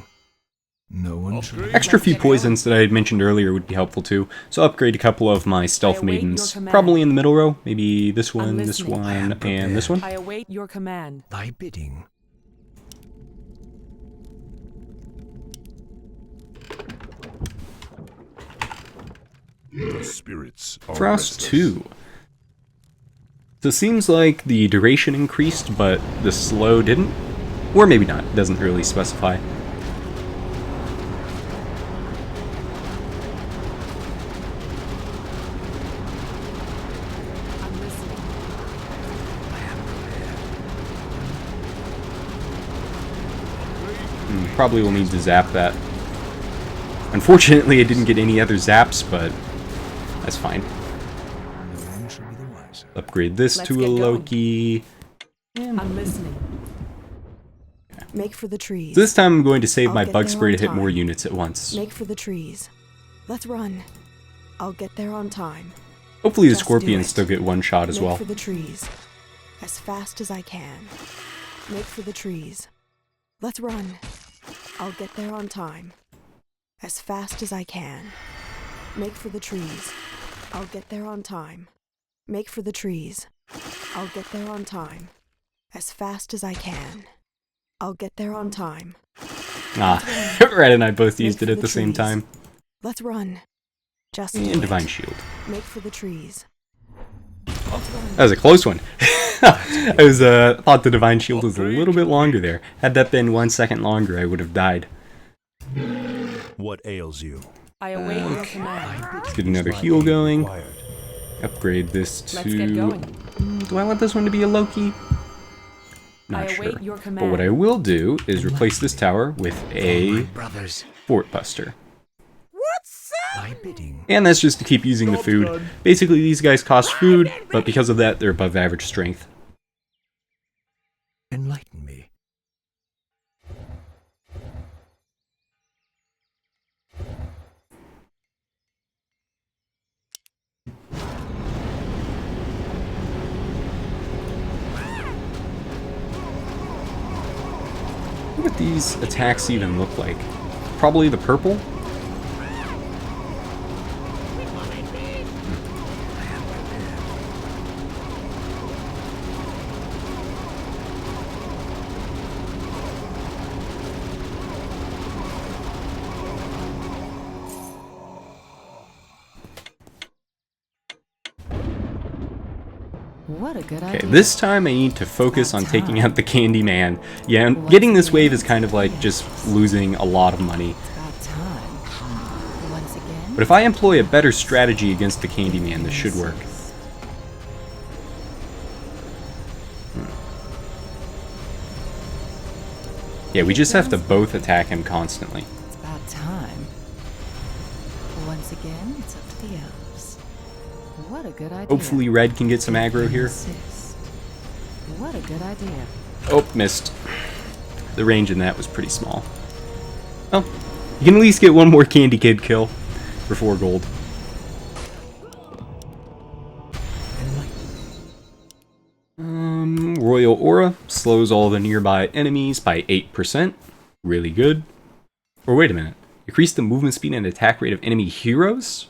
No one should. Extra few poisons that I had mentioned earlier would be helpful too, so upgrade a couple of my stealth await your maidens. command. Probably in the middle row, maybe this one, I'm this listening. one, am and this one. I await your command. Thy bidding. The spirits are Frost restless. 2. So it seems like the duration increased, but the slow didn't. Or maybe not, it doesn't really specify. I'm listening. Probably will need to zap that. Unfortunately, I didn't get any other zaps, but that's fine. No one should be the wiser. Upgrade this Let's to a get going. Loki. I'm listening. Make for the trees. This time I'm going to save I'll my get bug there spray on to hit more time. units at once. Make for the trees. Let's run. I'll get there on time. Hopefully the Just do scorpions it. still get one shot as Make well. for the trees. As fast as I can. Make for the trees. Let's run. I'll get there on time. As fast as I can. Make for the trees. I'll get there on time. Make for the trees. I'll get there on time. As fast as I can. I'll get there on time. Ah, Red and I both used it at the same time. Let's run. Just do And it. Divine Shield. Make for the trees. That was a close one. I was thought the Divine Shield was a little bit longer there. Had that been 1 second longer, I would have died. What ails you? I await your command. Let's get another heal going. Upgrade this to... Let's get going. Do I want this one to be a Loki? Not I sure. await your But command. what I will do is replace this tower with a Brothers, Fort Buster. my bidding. And that's just to keep using the food. Basically, these guys cost food, but because of that, they're above average strength. Enlighten me. What do these attacks even look like? Probably the purple? What a good Okay, idea. this time I need to focus on taking out the Candy Man. Yeah, and getting this wave is kind of like just losing a lot of money. It's about time. Once again. But if I employ a better strategy against the Candy Man, this should work. Yeah, we just have to both attack him constantly. It's about time. Once again, it's up to the elves. What a good idea. Hopefully Red can get some aggro here. Insist. What a good idea. Oh, missed. The range in that was pretty small. Well, you can at least get one more Candy Kid kill for 4 gold. Royal Aura slows all the nearby enemies by 8%. Really good. Or wait a minute. Increase the movement speed and attack rate of enemy heroes?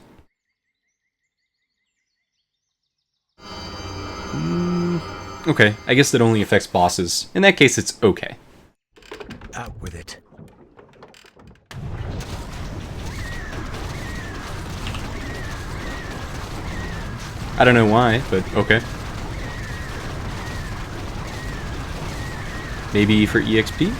Okay, I guess that only affects bosses. In that case, it's okay. Out with it. I don't know why, but okay. Maybe for EXP?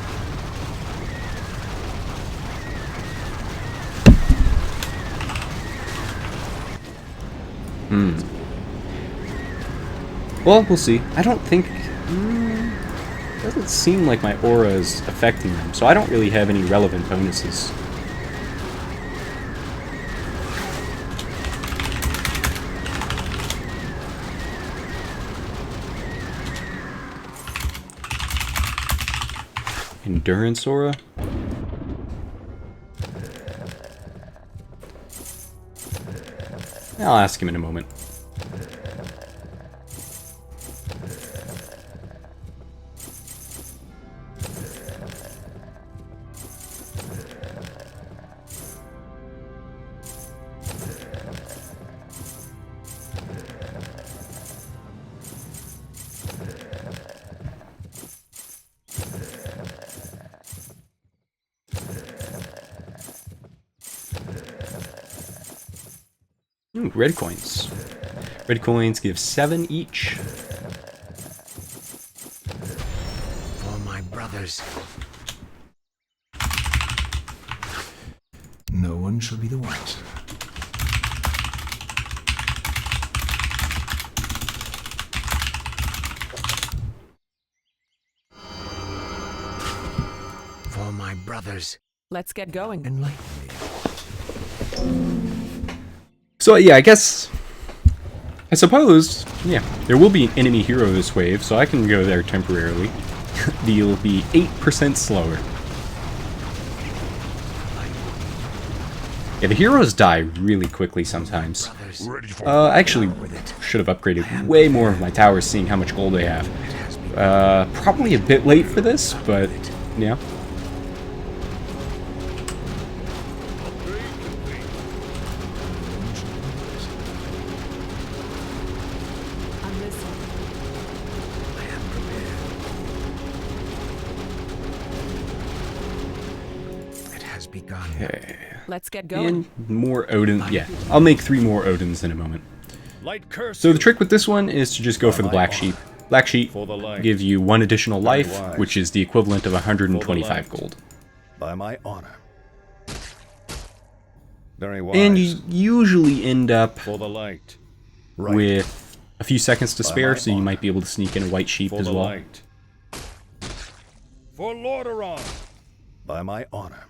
Well, we'll see. I don't think... doesn't seem like my aura is affecting them, so I don't really have any relevant bonuses. Endurance aura? I'll ask him in a moment. Ooh, red coins. Red coins give 7 each. For my brothers. No one shall be the wiser. For my brothers. Let's get going. Enlighten me. So yeah, I suppose, yeah, there will be an enemy hero this wave, so I can go there temporarily. Deal be 8% slower. Yeah, the heroes die really quickly sometimes. I actually should have upgraded way more of my towers, seeing how much gold they have. Probably a bit late for this, but yeah. Okay. Let's get going. And more Odin. Yeah, I'll make 3 more Odins in a moment. So the trick with this one is to just go for the Black Sheep. Black Sheep give you 1 additional life, which is the equivalent of 125 gold. By my honor. Very wise. And you usually end up For the light. with a few seconds to spare, so you might be able to sneak in a White Sheep as well. Light. For Lordaeron. By my honor.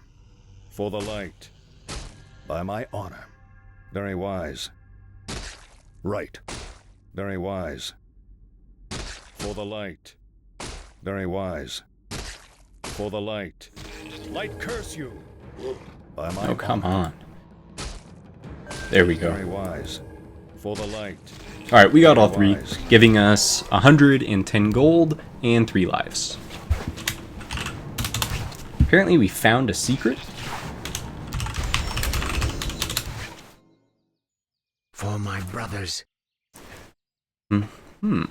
For the light. By my honor. Very wise. Right. Very wise. For the light. Very wise. For the light. Light curse you. By my Oh, come on. There we Very go. wise. For the light. Alright, we got all 3, giving us 110 gold and 3 lives. Apparently we found a secret. For my brothers. Hmm.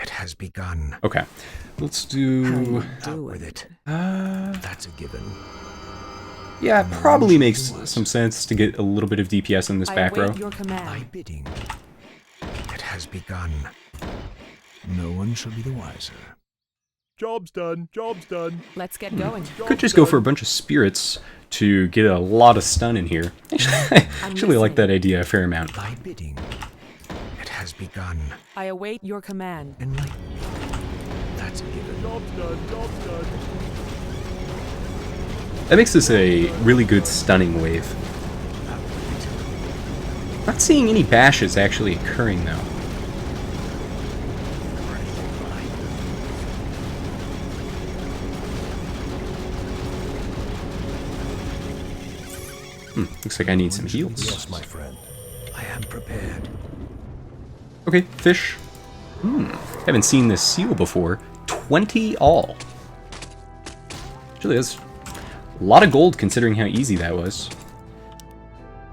It has begun. Okay. Let's do... Out with it. That's a given. Yeah, it probably makes some sense to get a little bit of DPS in this back row. I await your My command. bidding. It has begun. No one shall be the wiser. Job's done. Job's done. Let's get going. Could just go for a bunch of spirits to get a lot of stun in here. I actually like that idea a fair amount. My bidding. It has begun. I await your command. Enlighten me. That's a given. Job's done. Job's done. That makes this a really good stunning wave. Not seeing any bashes actually occurring though. Looks like I need some heals. Yes, my friend. I am prepared. Okay, fish. Haven't seen this seal before. 20 all. Actually, that's a lot of gold considering how easy that was.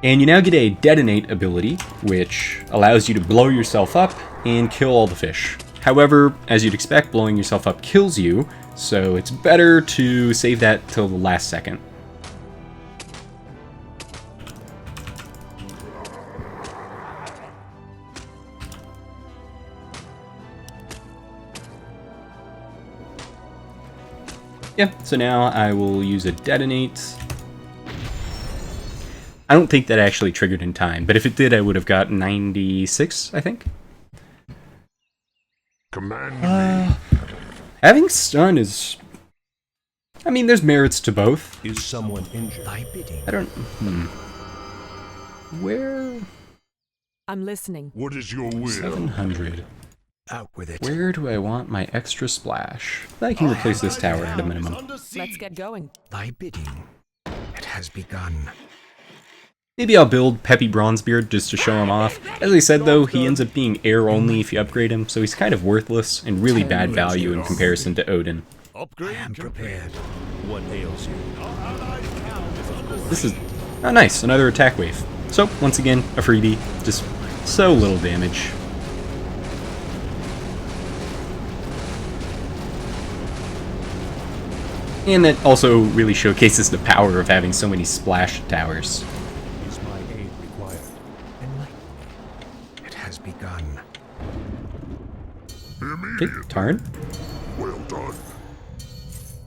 And you now get a detonate ability, which allows you to blow yourself up and kill all the fish. However, as you'd expect, blowing yourself up kills you, so it's better to save that till the last second. Yeah, so now I will use a detonate. I don't think that actually triggered in time, but if it did, I would have got 96, I think. Command me. Having stun is... I mean, there's merits to both. Is someone injured? My bidding. I don't... Where... I'm listening. What is your will? 700. Out with it. Where do I want my extra splash? I can replace this tower at a minimum. Let's get going. Thy bidding. It has begun. Maybe I'll build Peppy Bronzebeard just to show him off. As I said though, he ends up being air only if you upgrade him, so he's kind of worthless and really bad value in comparison to Odin. I am prepared. What ails you? This is... oh nice, another attack wave. So, once again, a freebie. Just so little damage. And that also really showcases the power of having so many splash towers. Is my aid required? Enlighten me. It has begun. Okay, Tarn. Well done.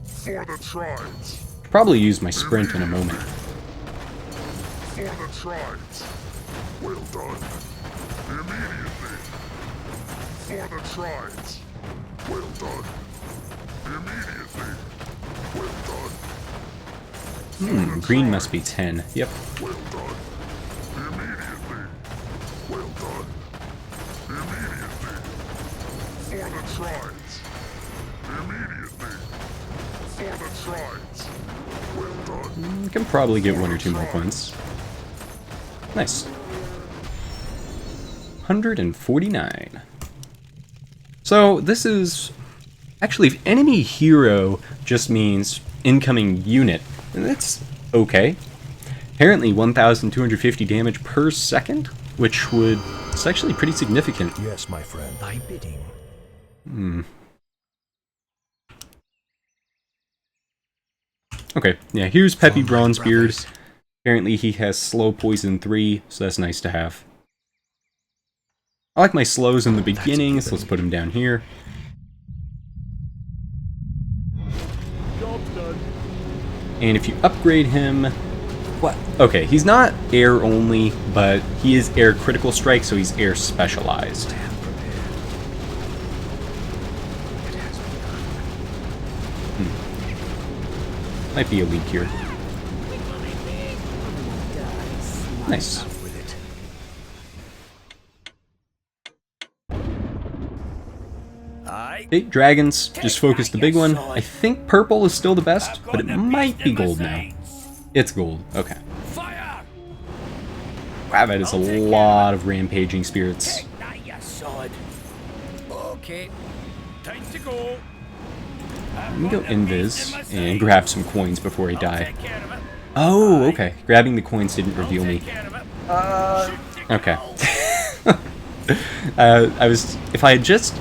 For the tribes. Probably use my sprint in a moment. For the tribes. Well done. Immediately. For the tribes. Well done. Immediately. Well done. Green must be 10. Yep. Well done. Immediately. Well done. Immediately. For the tribes. Immediately. For the tribes. Well Can probably get 1 or 2 more points. Nice. 149. So this is... Actually, if enemy hero just means incoming unit, then that's okay. Apparently 1,250 damage per second, which would... It's actually pretty significant. Yes, my friend. Thy bidding. Okay, yeah, here's Peppy Bronzebeard. Apparently he has slow poison 3, so that's nice to have. I like my slows in the beginning, so let's put him down here. And if you upgrade him... What? Okay, he's not air only, but he is air critical strike, so he's air specialized. Might be a leak here. Nice. Okay, dragons, just focus the big one. I think purple is still the best, but it might be gold now. It's gold, okay. Wow, that is a lot of rampaging spirits. Okay, time to go. Let me go invis and grab some coins before I die. Oh, okay. Grabbing the coins didn't reveal me. Okay. If I had just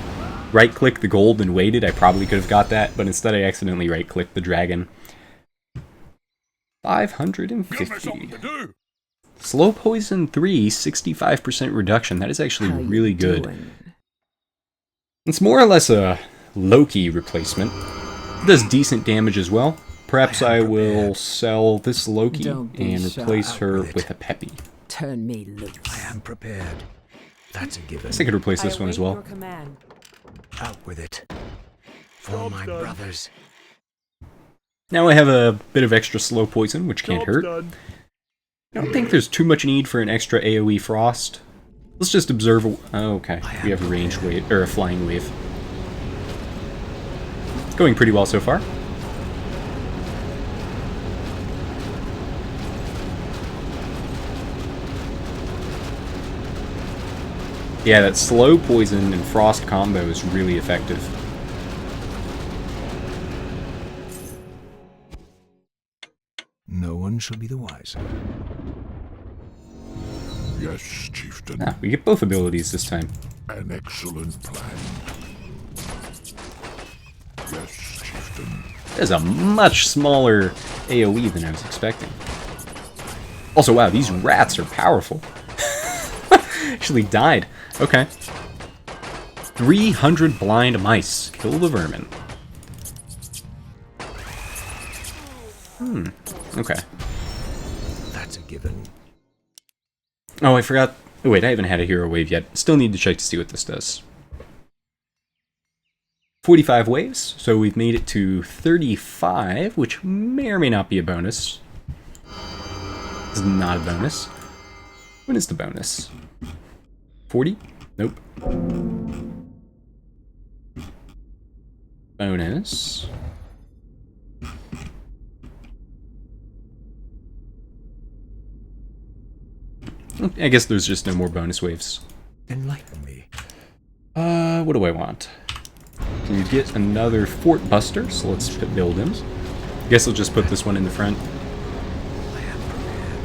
right-clicked the gold and waited, I probably could have got that, but instead I accidentally right-clicked the dragon. 550. Slow poison 3, 65% reduction. That is actually really good. It's more or less a Loki replacement. It does decent damage as well. Perhaps I will sell this Loki and replace her with a Peppy. Turn me loose. I am prepared. That's a given. I guess I could replace this one as well. Out with it. For my brothers. Now I have a bit of extra slow poison, which can't hurt. I don't think there's too much need for an extra AoE frost. Let's just observe a... Oh, okay. We have a ranged wave, or a flying wave. It's going pretty well so far. Yeah, that slow poison and frost combo is really effective. No one shall be the wiser. Yes, chieftain. Ah, we get both abilities this time. An excellent plan. Yes, chieftain. There's a much smaller AoE than I was expecting. Also, wow, these rats are powerful. Actually died. Okay. 300 blind mice. Kill the vermin. Okay. That's a given. Oh, I forgot. Oh, wait, I haven't had a hero wave yet. Still need to check to see what this does. 45 waves, so we've made it to 35, which may or may not be a bonus. It's not a bonus. When is the bonus? 40? Nope. Bonus. I guess there's just no more bonus waves. Enlighten me. What do I want? Can you get another Fort Buster? So let's build him. I guess I'll just put this one in the front. I am prepared.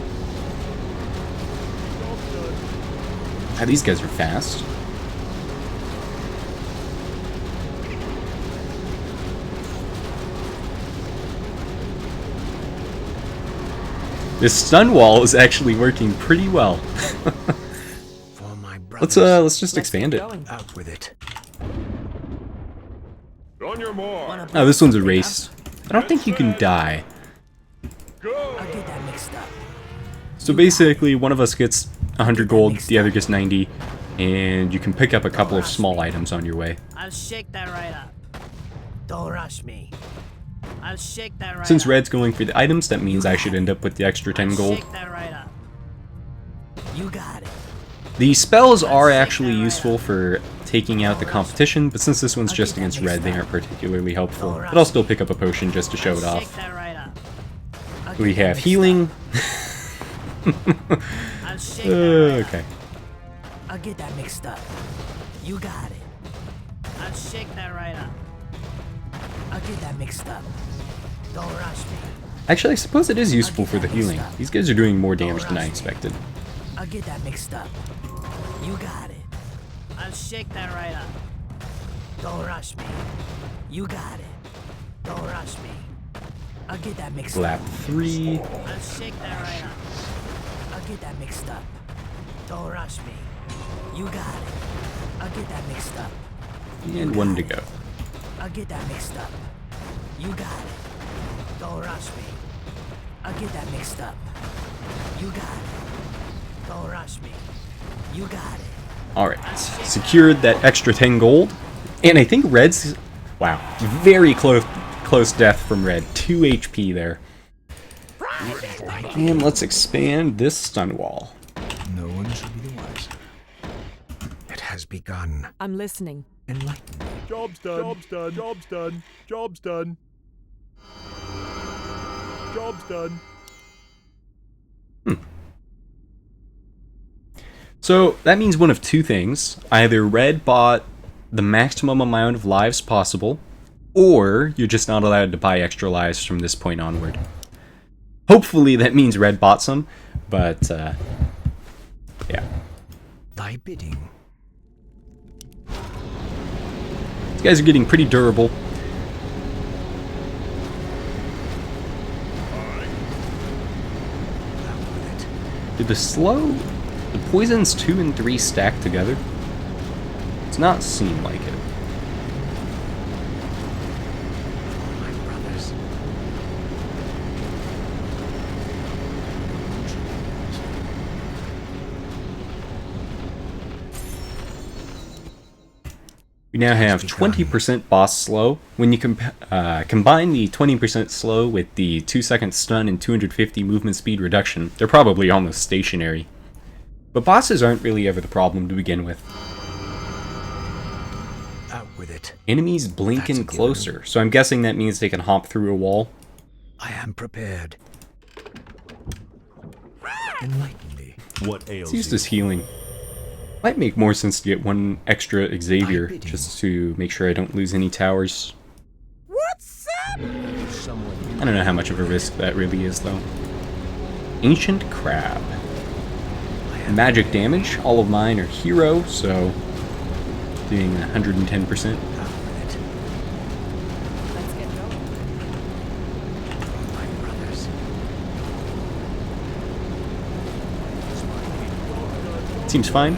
Ah, these guys are fast. This stun wall is actually working pretty well. For my brothers. Let's just expand it. Out with it. On your mark. Oh, this one's a race. I don't think you can die. So basically, one of us gets 100 gold, the other gets 90, and you can pick up a couple of small items on your way. I'll shake that right up. Don't rush me. I'll shake that right Since up. Red's going for the items, that means I should end up with the extra 10 gold. Shake that right up. You got it. The spells are actually useful for taking out the competition, but since this one's just against Red, they aren't particularly helpful. But I'll still pick up a potion just to show it off. Shake that right up. We have healing. Okay. I'll get that mixed up. You got it. I'll shake that right up. I'll get that mixed up. Don't rush me. Actually, I suppose it is useful for the healing. These guys are doing more damage than I expected. I'll get that mixed up. You got it. I'll shake that right up. Don't rush me. You got it. Don't rush me. I'll get that mixed Lap up. 3. I'll shake that right up. I'll get that mixed up. Don't rush me. You got it. I'll get that mixed up. And 1 to go. I'll get that mixed up. You got it. Don't rush me. I'll get that mixed up. You got it. Don't rush me. You got it. Alright, secured that extra 10 gold. And I think Red's... Wow, very close death from Red. 2 HP there. And let's expand this stun wall. No one should be the wiser. It has begun. I'm listening. Enlighten me. Job's done. Job's done. Job's done. Job's done. Job's done. So that means one of two things. Either Red bought the maximum amount of lives possible, or you're just not allowed to buy extra lives from this point onward. Hopefully that means Red bought some, but yeah. Thy bidding. These guys are getting pretty durable. Did the poisons 2 and 3 stack together? It's not seem like it. My brothers. We now have 20% boss slow. When you combine the 20% slow with the 2-second stun and 250 movement speed reduction, they're probably almost stationary. But bosses aren't really ever the problem to begin with. Out with it. Enemies blink in closer, so I'm guessing that means they can hop through a wall. I am prepared. Enlighten me. What ails It's used you? as healing. Might make more sense to get one extra Xavier, just to make sure I don't lose any towers. What's up? I don't know how much of a risk that really is, though. Ancient Crab. Magic damage, all of mine are hero, so doing 110%. Let's get going. My brothers. Seems fine.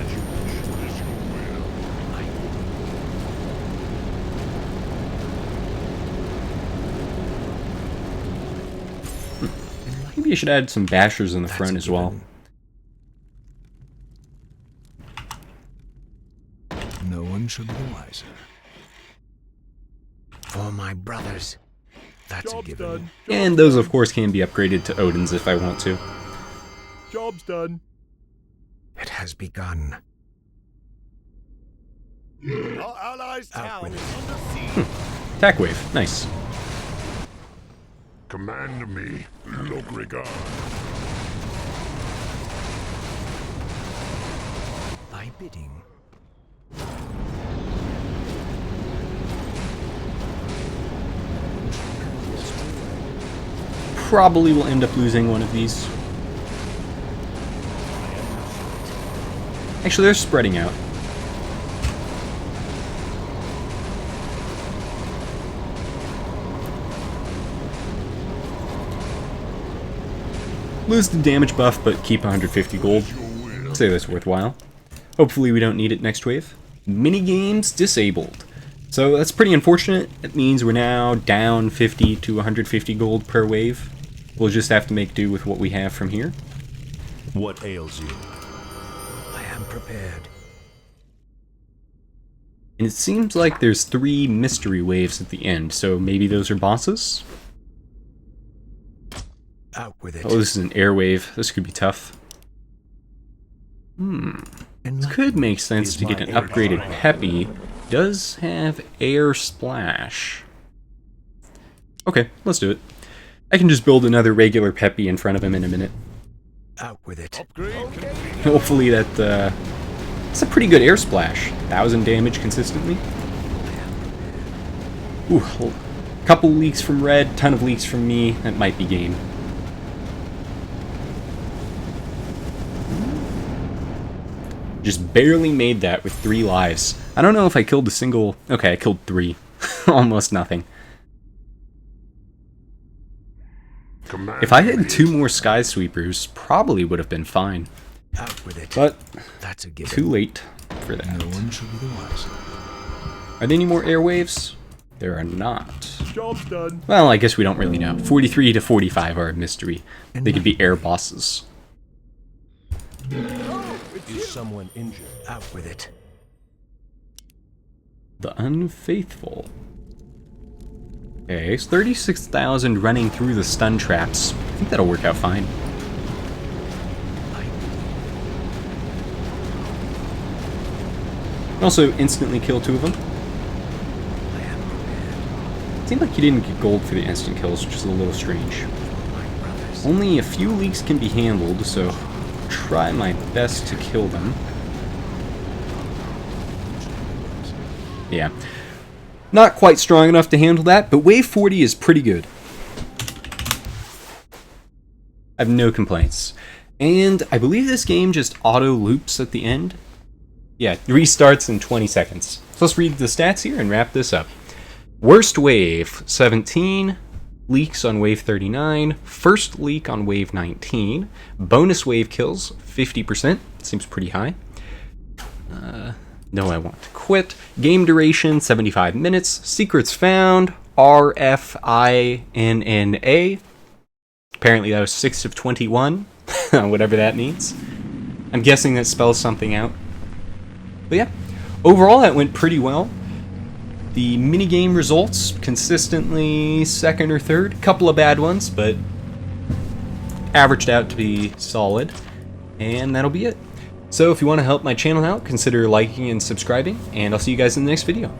Maybe I should add some bashers in the front as well. No one should be the wiser. For my brothers. That's a Job's given. done. And those, of course, can be upgraded to Odin's if I want to. Job's done. It has begun. Our allies' Out town with is under siege. Attack wave, nice. Command me, Logrigar. Thy bidding. Probably will end up losing one of these. Actually, they're spreading out. Lose the damage buff, but keep 150 gold. I'd say that's worthwhile. Hopefully we don't need it next wave. Minigames disabled. So that's pretty unfortunate. It means we're now down 50 to 150 gold per wave. We'll just have to make do with what we have from here. What ails you? I am prepared. And it seems like there's 3 mystery waves at the end, so maybe those are bosses? Out with it. Oh, this is an air wave. This could be tough. It could make sense to get an upgraded Peppy. Does have air splash. Okay, let's do it. I can just build another regular Peppy in front of him in a minute. Out with it. Hopefully that, it's a pretty good air splash. 1,000 damage consistently. Ooh, a couple leaks from Red, ton of leaks from me. That might be game. Just barely made that with 3 lives. I don't know if I killed a single... Okay, I killed 3. Almost nothing. If I had 2 more Sky Sweepers, probably would have been fine. Out with it. But that's a given. Too late for that. No one shall be the wiser. Are there any more airwaves? There are not. Job's done. Well, I guess we don't really know. 43 to 45 are a mystery. They could be air bosses. Is someone injured? Out with it. The Unfaithful. Okay, it's 36,000 running through the stun traps. I think that'll work out fine. Also, instantly kill 2 of them. Seemed like you didn't get gold for the instant kills, which is a little strange. Only a few leaks can be handled, so I'll try my best to kill them. Yeah. Not quite strong enough to handle that, but wave 40 is pretty good. I have no complaints. And I believe this game just auto loops at the end. Yeah, restarts in 20 seconds. So let's read the stats here and wrap this up. Worst wave, 17. Leaks on wave 39. First leak on wave 19. Bonus wave kills, 50%. Seems pretty high. No, I want to quit. Game duration, 75 minutes. Secrets found, RFINNA. Apparently that was 6 of 21. Whatever that means. I'm guessing that spells something out. But yeah, overall that went pretty well. The minigame results, consistently second or third. Couple of bad ones, but averaged out to be solid. And that'll be it. So if you want to help my channel out, consider liking and subscribing, and I'll see you guys in the next video.